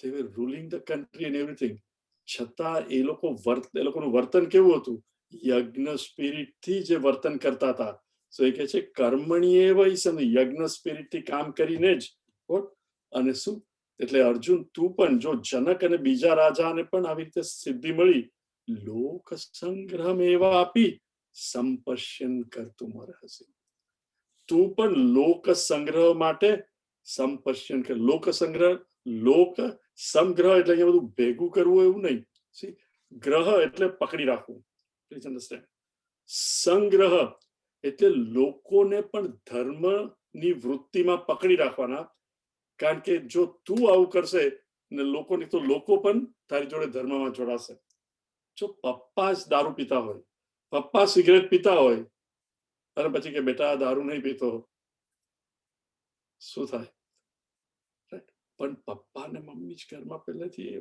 Speaker 2: they were ruling the country and everything. છતાં એ લોકોનું વર્તન કેવું હતું? યજ્ઞ સ્પિરિટ થી જે વર્તન કરતા હતા. તો એ કે છે કર્મણી એવ યજ્ઞ સ્પિરિટ થી કામ કરીને જ. અને શું? એટલે અર્જુન તું પણ જો જનક અને બીજા રાજાને પણ આવી રીતે સિદ્ધિ મળી, લોક સંગ્રહ એવા આપી સંપશ્યન કરતું હશે. તું પણ લોક સંગ્રહ માટે સંપશ્યન કર. લોક સંગ્રહ, લોક સંગ્રહ એટલે અહીંયા બધું ભેગું કરવું એવું નહીં. ગ્રહ એટલે પકડી રાખવું. Please understand. સંગ્રહ એટલે લોકોને પણ ધર્મની વૃત્તિમાં પકડી રાખવાના. કારણ કે જો તું આવું કરશે ને લોકોને, તો લોકો પણ તારી જોડે ધર્મમાં જોડાશે. જો પપ્પા જ દારૂ પીતા હોય, પપ્પા સિગરેટ પીતા હોય અને પછી કે બેટા દારૂ નહીં પીતો, શું થાય? પણ પપ્પા ને મમ્મી જ ઘરમાં પહેલેથી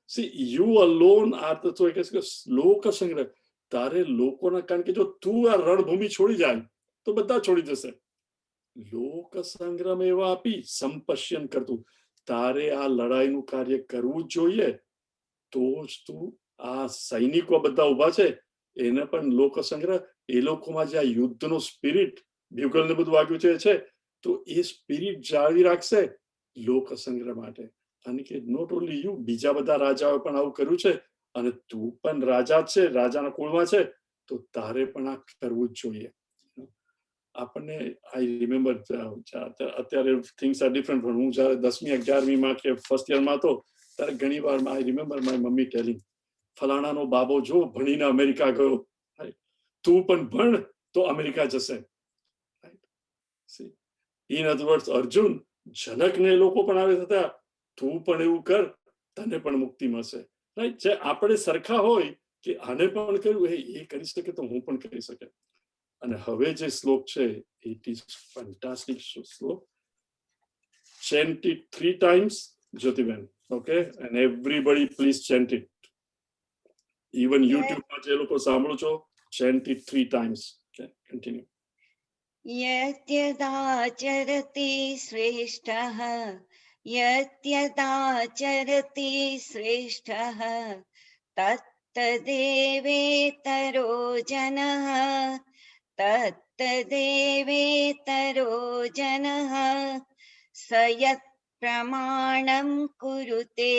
Speaker 2: C you alone are the, તો કે લોક સંગ્રહ, તારે લોકોના, કારણ કે જો તું આ રણભૂમિ છોડી જાય તો બધા છોડી જશે. લોક સંગ્રહ એવા આપી સંપશ્યન કરતું, તારે આ લડાઈનું કાર્ય કરવું જ જોઈએ. તો જ તું આ સૈનિકો બધા ઉભા છે એને પણ લોક સંગ્રહ, એ લોકોમાં જે આ યુદ્ધનો સ્પિરિટ, બ્યુગલ ને બધું વાગ્યું છે, તો એ સ્પિરિટ જાળવી રાખશે લોક સંગ્રહ માટે. અને કે નોટ ઓનલી યુ, બીજા બધા રાજાઓ પણ આવું કર્યું છે, અને તું પણ રાજા છે, રાજાના કુળમાં છે, તો તારે પણ આ કરવું જ જોઈએ. આપણને આઈ રિમેમ્બર, અત્યારે થિંગ્સ આર ડિફરન્ટ, પણ હું જયારે 10મી 11મીમાં કે ફર્સ્ટ યરમાં હતો ત્યારે ઘણી વાર I remember my mummy telling, ફલાણાનો બાબો જો ભણીને અમેરિકા ગયો, તું પણ ભણ તો અમેરિકા જશે. ઇન અધર વર્ડ્સ, અર્જુન, જનકને લોકો પણ આવે હતા, તું પણ એવું કર, તને પણ મુક્તિ મળશે. રાઈટ, જે આપણે સરખા હોય કે આને પણ કર્યું, એ કરી શકે તો હું પણ કરી શકે. અને હવે જે શ્લોક છે, ઇટ ઇઝ ફેન્ટાસ્ટિક શ્લોક. chant it 3 times, Jyotiben, okay, and everybody please chant it. Even YouTube માં જે લોકો સાંભળો છો, chant it 3 times. Okay, continue.
Speaker 3: यद्यदाचरति श्रेष्ठः, यद्यदाचरति श्रेष्ठः, तत्तदेवेतरो जनः, तत्तदेवेतरो जनः, स यत् प्रमाणं कुरुते,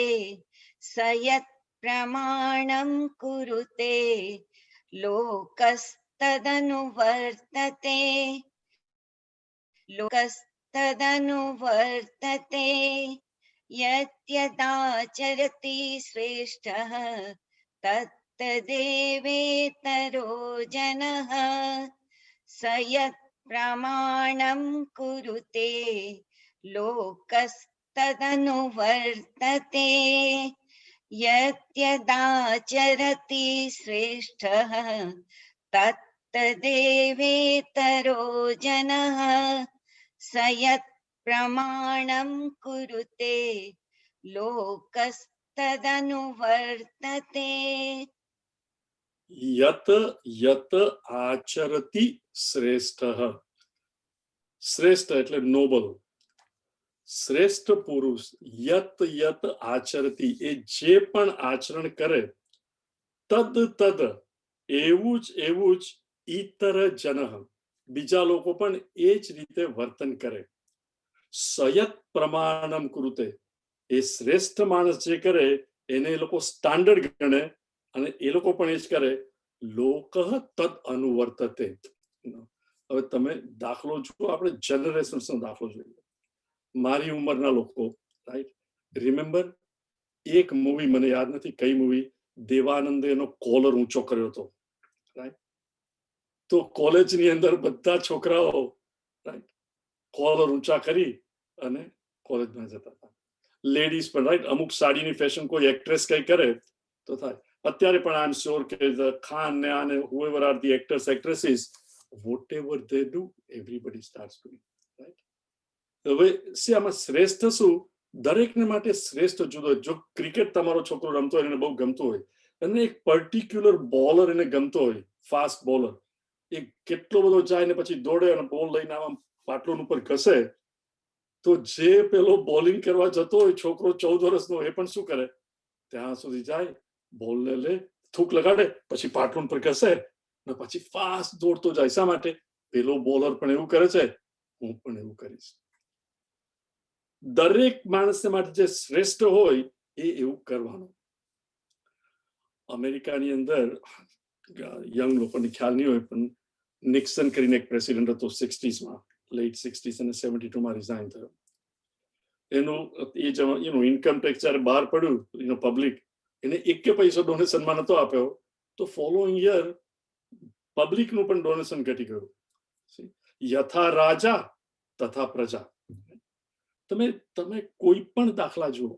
Speaker 3: स यत् प्रमाणं कुरुते, लोकस्तदनुवर्तते, लोकस्तदनुवर्तते. यद्यदाचरति श्रेष्ठः, तत्तदेवेतरो जनः, स यत् प्रमाणं कुरुते, लोकस्तदनुवर्तते. यद्यदाचरति श्रेष्ठः, तत्तदेवेतरो जनः, स यत् प्रमाणं कुरुते, लोकस्तदनुवर्तते.
Speaker 2: यत यत आचरति श्रेष्ठः, શ્રેષ્ઠ એટલે નોબલ, શ્રેષ્ઠ પુરુષ. યત યત આચરતી, એ જે પણ આચરણ કરે, તદ તદ, એવું જ ઈતર જનઃ, બીજા લોકો પણ એ જ રીતે વર્તન કરે. સયત પ્રમાણમ કુરુતે, એ શ્રેષ્ઠ માણસ જે કરે એને એ લોકો સ્ટાન્ડર્ડ ગણે, અને એ લોકો પણ એ જ કરે. લોક તદ અનુવર્તતે. હવે તમે દાખલો જુઓ, આપણે જનરેશન્સનો દાખલો જોઈએ. મારી ઉંમરના લોકો, રાઈટ, રિમેમ્બર એક મૂવી, મને યાદ નથી કઈ મૂવી, દેવાનંદે એનો કોલર ઊંચો કર્યો હતો, રાઈટ. તો કોલેજની અંદર બધા છોકરાઓ, રાઈટ, કોલર ઊંચા કરી અને કોલેજમાં જતા હતા. લેડીઝ પણ, રાઈટ, અમુક સાડીની ફેશન કોઈ એક્ટ્રેસ કઈ કરે તો થાય. અત્યારે પણ આઈ એમ શ્યોર કે ખાન ને આને whoever are the actors actresses, whatever they do, everybody starts doing, right. હવે આમાં શ્રેષ્ઠ શું, દરેકને માટે શ્રેષ્ઠ જુદો. જો ક્રિકેટ તમારો છોકરો રમતો હોય, એને બહુ ગમતો હોય, અને એક પર્ટિક્યુલર બોલર એને ગમતો હોય, ફાસ્ટ બોલર, એ કેટલો બધો જાય ને પછી દોડે અને બોલ લઈને આમ પાટલુન ઉપર ઘસે, તો જે પેલો બોલિંગ કરવા જતો હોય છોકરો 14 વર્ષનો, એ પણ શું કરે, ત્યાં સુધી જાય, બોલને લે, થૂક લગાડે, પછી પાટલુન પર ઘસે ને પછી ફાસ્ટ દોડતો જાય. શા માટે? પેલો બોલર પણ એવું કરે છે, હું પણ એવું કરીશ. દરેક માણસને માટે જે શ્રેષ્ઠ હોય એ એવું કરવાનું. અમેરિકાની અંદર યંગ લોકોને ખ્યાલ નહીં હોય, પણ નિક્સન કરીને એક પ્રેસિડેન્ટ હતો 60s માં, લેટ 60s અને 72માં રિઝાઇન થયો. એનું એ ઇન્કમ ટેક્સ જયારે બહાર પડ્યું, પબ્લિક એને 1 પૈસો ડોનેશનમાં નતો આપ્યો, તો ફોલોઈંગ યર પબ્લિકનું પણ ડોનેશન ઘટી ગયું. યથા રાજા તથા પ્રજા. તમે કોઈ પણ દાખલા જુઓ.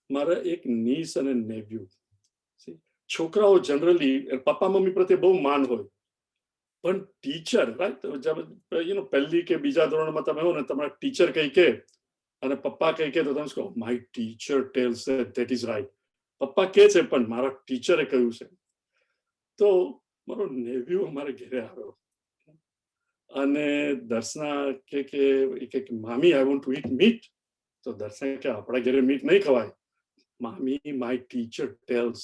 Speaker 2: મારા એક નીસ અને નેવ્યુ, છોકરાઓ જનરલી પપ્પા મમ્મી પ્રત્યે બહુ માન હોય, પણ ટીચર, રાઈટ, પહેલી કે બીજા ધોરણમાં તમે હો ને, તમારા ટીચર કઈ કે અને પપ્પા કઈ કે, તો તમે કહો my teacher tells that is right. પપ્પા કે છે પણ મારા ટીચરે કહ્યું છે. તો મારો નેવ્યુ અમારે ઘરે આવ્યો અને દર્શના કે મામી I want to eat meat. તો દર્શના કે આપણા ઘરે મીટ નહીં ખવાય. મામી, my teacher tells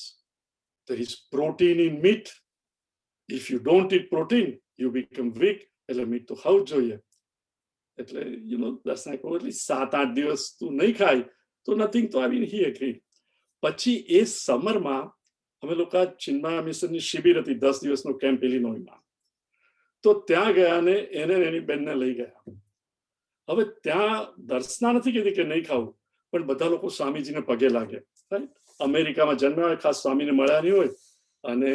Speaker 2: there is protein in meat. If you don't eat protein, you become weak. એટલે મીટ તો ખાવું જ જોઈએ. એટલે દર્શના કહું એટલે 7-8 દિવસ તું નહીં ખાય તો નથિંગ. તો આવીને હી એગ્રી. પછી એ સમરમાં અમે લોકો ચિન્મય મિશનની શિબિર હતી, 10 દિવસનો કેમ્પ ઇલિનોયમાં. તો ત્યાં ગયા ને એને એની બેનને લઈ ગયા. હવે ત્યાં દર્શના નથી કહેતી કે નહીં ખાવું, પણ બધા લોકો સ્વામીજીને પગે લાગે. અમેરિકામાં જન્મ્યા હોય, ખાસ સ્વામીને મળ્યા નહીં હોય, અને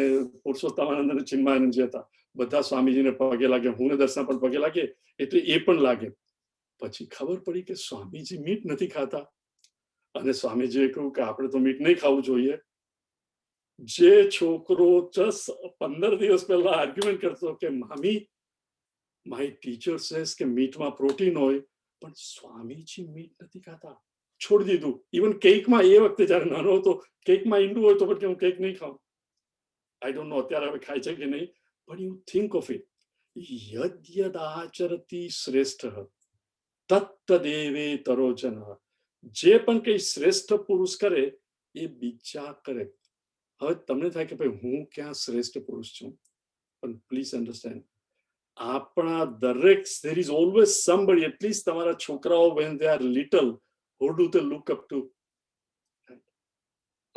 Speaker 2: પુરુષોત્તમાનંદ અને ચિન્મયાનંદ જે હતા બધા સ્વામીજીને પગે લાગે. હું ને દર્શના પણ પગે લાગે એટલે એ પણ લાગે. પછી ખબર પડી કે સ્વામીજી મીટ નથી ખાતા અને સ્વામીજીએ કહ્યું કે આપણે તો મીટ નહીં ખાવું જોઈએ. જે છોકરો 15 દિવસ પહેલા આર્ગ્યુમેન્ટ કરતો કે મામી માય ટીચર સેઝ કે મીટમાં પ્રોટીન હોય, પણ સ્વામીજી મીટ નથી ખાતા, છોડી દીધું. ઇવન કેકમાં એ વખતે જયારે નાનો હતો કેકમાં ઈંડું હોય તો પણ હું કેક નહીં ખાઉં. આઈ ડોન્ટ નો અત્યારે હવે ખાય છે કે નહીં, પણ યુ થિંક ઓફ ઇટ. યદ્યદાચરતિ શ્રેષ્ઠ તત્તદેવે તરોજન. જે પણ કઈ શ્રેષ્ઠ પુરુષ કરે એ બીજા કરે. હવે તમને થાય કે ભાઈ હું ક્યાં શ્રેષ્ઠ પુરુષ છું, પણ પ્લીઝ અન્ડરસ્ટેન્ડ આપણા દરેક there is always somebody, at least તમારા છોકરાઓ when they are little, who do they look up to?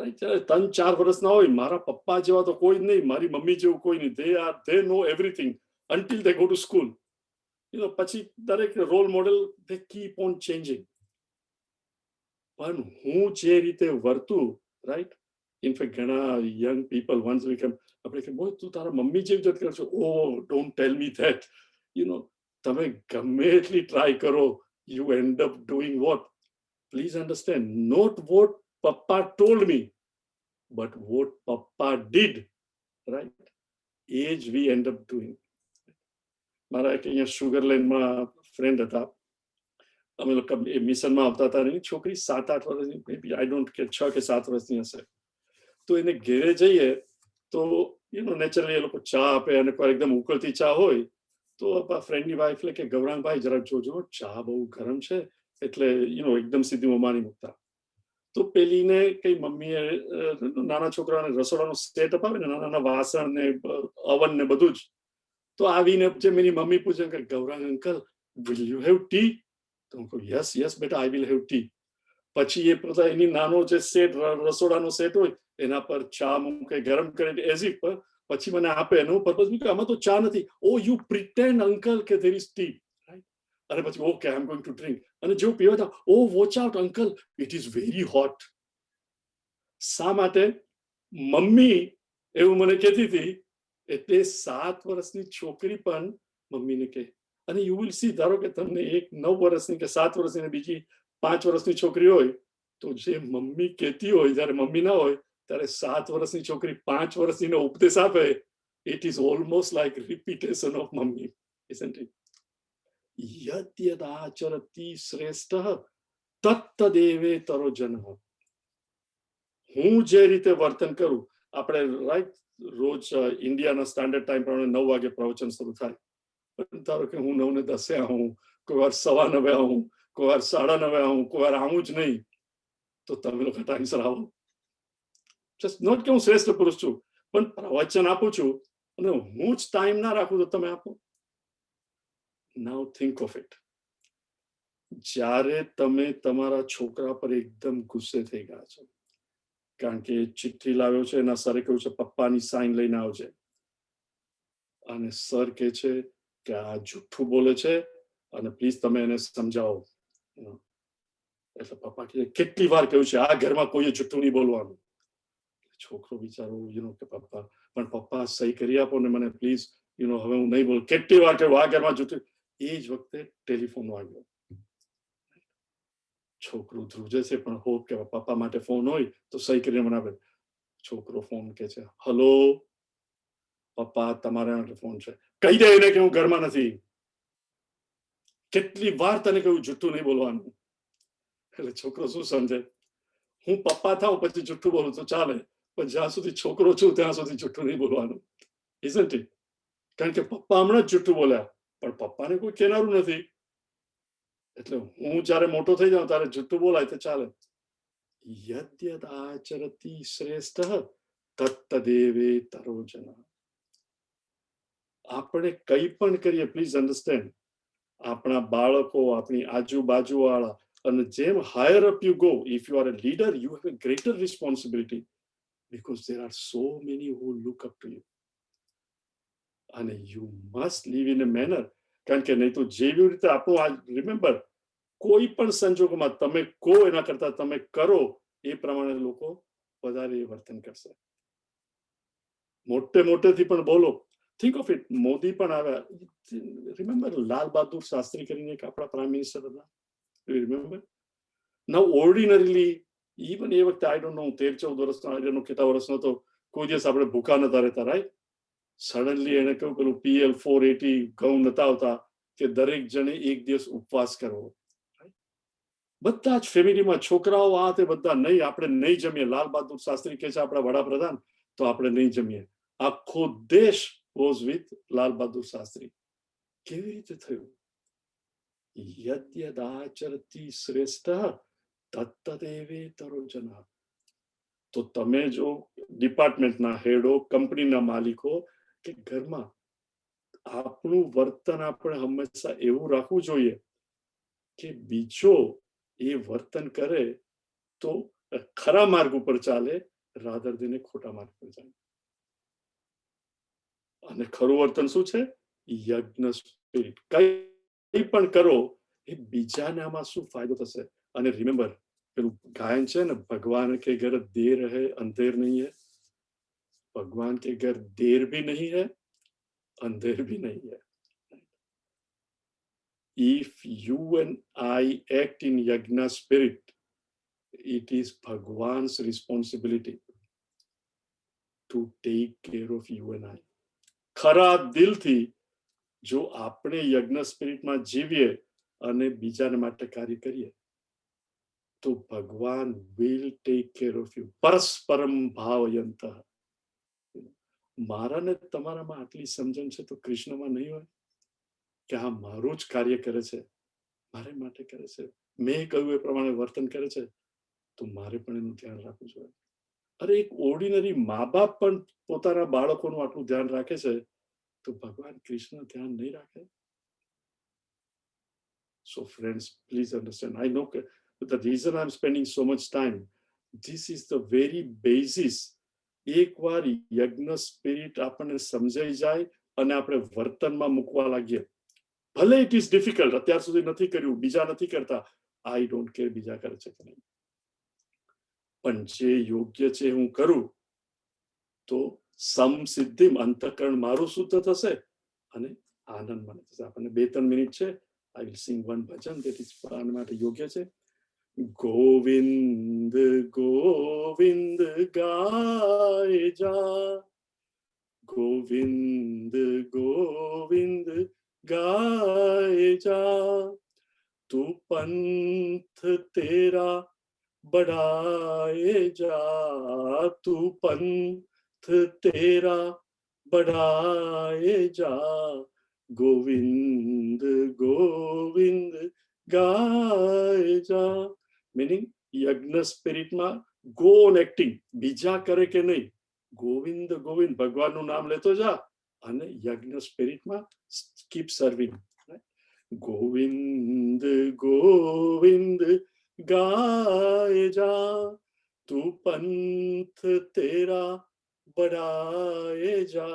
Speaker 2: 3-4 વર્ષના હોય, મારા પપ્પા જેવા તો કોઈ જ નહીં, મારી મમ્મી જેવું કોઈ નહીં. they know everything until they go to school. પછી દરેક role model they keep on changing. પણ હું જે રીતે વર્તું, રાઈટ, ઇનફેક્ટ ઘણા young people once we came આપણે કે બોય તું તારા મમ્મી જેવી જ કરશો. Oh don't tell me that. તમે ગમે એટલી ટ્રાય કરો, you end up doing what? Please understand, not what પપ્પા ટોલ્ડ મી, બટ વોટ પપ્પા ડીડ, રાઈટ? એ જ વી એન્ડ અપ ડુઈંગ. મારા એક અહીંયા સુગરલેન્ડમાં ફ્રેન્ડ હતા, અમે લોકો એ મિશનમાં આવતા હતા. એની છોકરી 7-8 વર્ષની, આઈ ડોન્ટ કે 6 કે 7 વર્ષની હશે. તો એને ઘેરે જઈએ તો નેચરલી એ લોકો ચા આપે, અને કોઈ એકદમ ઉકળતી ચા હોય તો ફ્રેન્ડની વાઈફ લે કે ગૌરાંગભાઈ જરાક જોજો ચા બહુ ગરમ છે, એટલે એકદમ સીધી મોંમાં નહીં મૂકતા. તો પેલીને કઈ મમ્મીએ નાના છોકરાને રસોડાનો સેટ અપાવે ને, નાના નાના વાસણ ને અવન ને બધું જ. તો આવીને જેમ એની મમ્મી પૂછે કે Gaurang uncle will you have T? તો હું કહું યસ યસ બેટા આઈ વિલ હેવ ટી. પછી એ પોતા એની નાનો જે સેટ રસોડાનો સેટ હોય એના પર ચા મૂકે, ગરમ કરે એઝ ઇફ, પછી મને આપે. એનું પર્પઝ કે આમાં તો ચા નથી. ઓ યુ પ્રિટેન્ડ અંકલ કે ધેર ઇઝ ટી, રાઈટ? અને પછી okay I am going to drink. અને જેવું પીવા હતા, oh watch out uncle it is very hot. શા માટે? મમ્મી એવું મને કહેતી હતી. એટલે 7 વર્ષની છોકરી પણ મમ્મીને કહે. અને યુ વિલ સી, ધારો કે તમને એક 9 વર્ષની કે 7 વર્ષની બીજી 5 વર્ષની છોકરી હોય, તો જે મમ્મી કહેતી હોય જયારે મમ્મી ના હોય ત્યારે 7 વર્ષની છોકરી 5 વર્ષની ઉપદેશ આપે. It is almost like repetition of mummy, isn't it? યદ્યદાચરતિ શ્રેષ્ઠ તત્તદેવે તરોજન. હું જે રીતે વર્તન કરું, આપણે રાઈટ રોજ ઇન્ડિયાના સ્ટાન્ડર્ડ ટાઈમ પ્રમાણે 9 વાગે પ્રવચન શરૂ થાય. ધારો કે હું 9:10 આવું, કોઈ વાર 9:15 આવું, કોઈ વાર 9:30 આવું, કોઈ વાર આવું જ નહીં. તો તમે લોકો ટાઈમસર આવો. જસ્ટ નોટ કે હું શ્રેષ્ઠ પુરુષ છું, પણ પ્રવચન આપું છું અને હું જ ટાઈમ ના રાખું તો તમે આપો. નાઉ થિંક ઓફ ઇટ. જ્યારે તમે તમારા છોકરા પર એકદમ ગુસ્સે થઈ ગયા છો કારણ કે ચિઠ્ઠી લાવ્યો છે, એના સરે કહ્યું છે પપ્પાની સાઈન લઈને આવજે, અને સર કહે છે કે આ જુઠ્ઠું બોલે છે અને પ્લીઝ તમે એને સમજાવો. એટલે પપ્પા કહે કેટલી વાર કહ્યું છે આ ઘરમાં કોઈએ જુઠ્ઠું નહીં બોલવાનું. છોકરો બિચારો કે પપ્પા, પણ પપ્પા સહી કરી આપો ને મને પ્લીઝ, હવે હું નહીં બોલું. કેટલી વાર કહ્યું આ ઘરમાં જુઠ્ઠું. એ જ વખતે ટેલિફોન વાગ્યો. છોકરું ધ્રુજે છે પણ હોપ કે પપ્પા માટે ફોન હોય તો સહી કરીને મને આપે. છોકરો ફોન કે છે, હલો પપ્પા તમારા માટે ફોન છે, કહી દે એને કે હું ઘરમાં નથી. કેટલી વાર તને કહ્યું જુઠ્ઠું નહીં બોલવાનું. એટલે છોકરો શું સમજે, હું પપ્પા થાઉં પછી જુઠ્ઠું બોલું તો ચાલે, પણ જ્યાં સુધી છોકરો છું ત્યાં સુધી જુઠ્ઠું નહીં બોલવાનું. Isn't it? કારણ કે પપ્પા હમણાં જ જુઠ્ઠું બોલ્યા, પણ પપ્પાને કોઈ કહેનારું નથી, એટલે હું જ્યારે મોટો થઈ જાઉં ત્યારે જુઠ્ઠું બોલાય તો ચાલે. યદ્યદ આચરતિ શ્રેષ્ઠ તત્તદેવેતરો જનઃ. આપણે કંઈ પણ કરીએ, પ્લીઝ અન્ડરસ્ટેન્ડ, આપણા બાળકો, આપણી આજુબાજુ વાળા, અને જેમ higher up you go, if you are a leader, you have a greater responsibility, because there are so many who look up to you. અને you must live in a manner, કારણ કે નહીં તો જેવી રીતે આપણું આ, રિમેમ્બર, કોઈ પણ સંજોગોમાં તમે કહો એના કરતા તમે કરો એ પ્રમાણે લોકો વધારે વર્તન કરશે. મોટેથી પણ બોલો. થિંક ઓફ ઇટ, મોદી પણ આવ્યા. રિમેમ્બર લાલ બહાદુર શાસ્ત્રી કરીને એક આપણા પ્રાઇમ મિનિસ્ટર હતા, રિમેમ્બર? નાઉ ઓર્ડિનરીલી, ઇવન એ વખતે આઈ ડોન્ટ નો 13-14 વર્ષનો, આઈ ડોન્ટ નો કેટલા વર્ષનો હતો, કોઈ દિવસ આપણે ભૂખા નતા રહેતા, રાઈટ? સડનલી એને કહ્યું પેલું PL 480 ઘઉં નતા આવતા કે દરેક જણે એક દિવસ ઉપવાસ કરવો. બધા જ ફેમિલીમાં છોકરાઓ આ તે બધા, નહીં આપણે નહીં જમીએ, લાલ બહાદુર શાસ્ત્રી કહે છે આપણા વડાપ્રધાન, તો આપણે નહીં જમીએ. આખો દેશ વોઝ વિથ લાલ બહાદુર શાસ્ત્રી. કેવી રીતે થયું? યદ્યદાચરતિ શ્રેષ્ઠ તત્તદેવેતરો જનઃ. તો તમે જો ડિપાર્ટમેન્ટના હેડો, કંપનીના માલિકો કે ઘરમાં, આપણું વર્તન આપણે હંમેશા એવું રાખવું જોઈએ કે બીજો એ વર્તન કરે તો ખરા માર્ગ ઉપર ચાલે, રાધર દેને ખોટા માર્ગ પર ચાલે. અને ખરું વર્તન શું છે? યજ્ઞ સ્પિરિટ. કંઈ પણ કરો એ બીજાને આમાં શું ફાયદો થશે? અને રિમેમ્બર, પેલું ગાયન છે ને, ભગવાન કે ઘર દેર હૈ અંધેર નહીં હૈ. ભગવાન કે ઘર દેર ભી નહીં હૈ, અંધેર ભી નહીં હૈ. If you and I act in yajna spirit, it is Bhagwan's responsibility to take care of you and I. ખરા દિલથી જો આપણે યજ્ઞ સ્પિરિટમાં જીવીએ અને બીજાને માટે કાર્ય કરીએ તો ભગવાન will take care of you. પરસ્પરમ ભાવયંતઃ. મારાને તમારામાં આટલી સમજણ છે તો કૃષ્ણમાં નહીં હોય કે હા મારું જ કાર્ય કરે છે, મારે માટે કરે છે, મેં કહ્યું એ પ્રમાણે વર્તન કરે છે, તો મારે પણ એનું ધ્યાન રાખવું જોઈએ. અરે એક ઓર્ડિનરી મા બાપ પણ પોતાના બાળકોનું આટલું ધ્યાન રાખે છે, તો ભગવાન કૃષ્ણ ધ્યાન નહીં રાખે? So friends, please understand, I know the reason I'm spending so much time, this is the very basis. એકવાર યજ્ઞ સ્પિરિટ આપણને સમજાઈ જાય અને આપણે વર્તનમાં મૂકવા લાગીએ, ભલે ઇટ ઇઝ ડિફિકલ્ટ, અત્યાર સુધી નથી કર્યું, બીજા નથી કરતા, આઈ ડોન્ટ કેર બીજા કરે છે કે નહીં, પણ જે યોગ્ય છે હું કરું તો સમસિદ્ધિમ, અંતઃકરણ મારું શુદ્ધ થશે અને આનંદ મને થશે. આપણને 2-3 મિનિટ છે, I will sing one Bhajan that is આના માટે યોગ્ય છે. ગોવિંદ ગોવિંદ ગાય જા, ગોવિંદ ગોવિંદ ગાય જા, તું પંથ તેરા बढ़ाए जा, तू पंथ तेरा बढ़ाए जा, गोविंद गोविंद गाए जा. मीनिंग યજ્ઞ સ્પિરિટમાં ગો ઓન એક્ટિંગ, બીજા કરે કે નહીં, ગોવિંદ ગોવિંદ ભગવાનનું નામ લેતો જા અને યજ્ઞ સ્પિરિટમાં કીપ સર્વિંગ. ગોવિંદ ગોવિંદ गाए जा, तू पंथ तेरा बढ़ाए जा.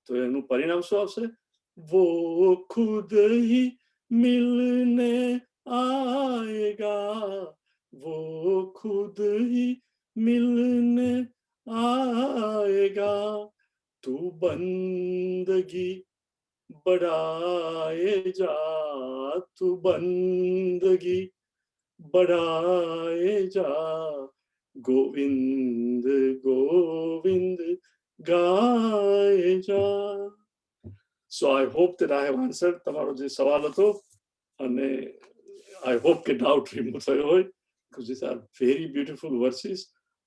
Speaker 2: તો એનું પરિણામ શું આવશે? वो खुद ही मिलने आएगा, वो खुद ही मिलने आएगा, तू बंदगी बढ़ाए जा, तू बंदगी बढ़ाए जा, गोविंद गोविंद गाए जा. So I hope that I have answered તમારો જે સવાલ હતો, અને I hope કે ડાઉટ રિમૂવ થયો હોય. because these are very beautiful verses.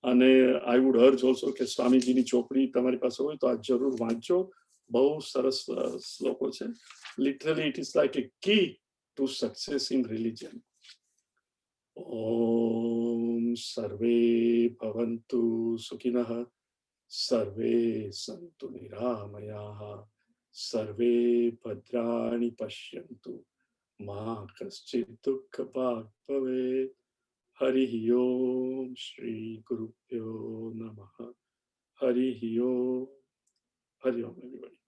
Speaker 2: અને I would urge also કે સ્વામીજીની ચોપડી તમારી પાસે હોય તો આ જરૂર વાંચો. બહુ સરસ શ્લોકો છે. Literally it is like a key to success in religion. Om sarve bhavantu sukhinah, sarve santu niramayah, sarve bhadrani pashyantu, ma kaschid dukkha bhag bhavet. Harihi Om Shri Gurubhyo Namaha. Harihi Om. Hari Om, everybody.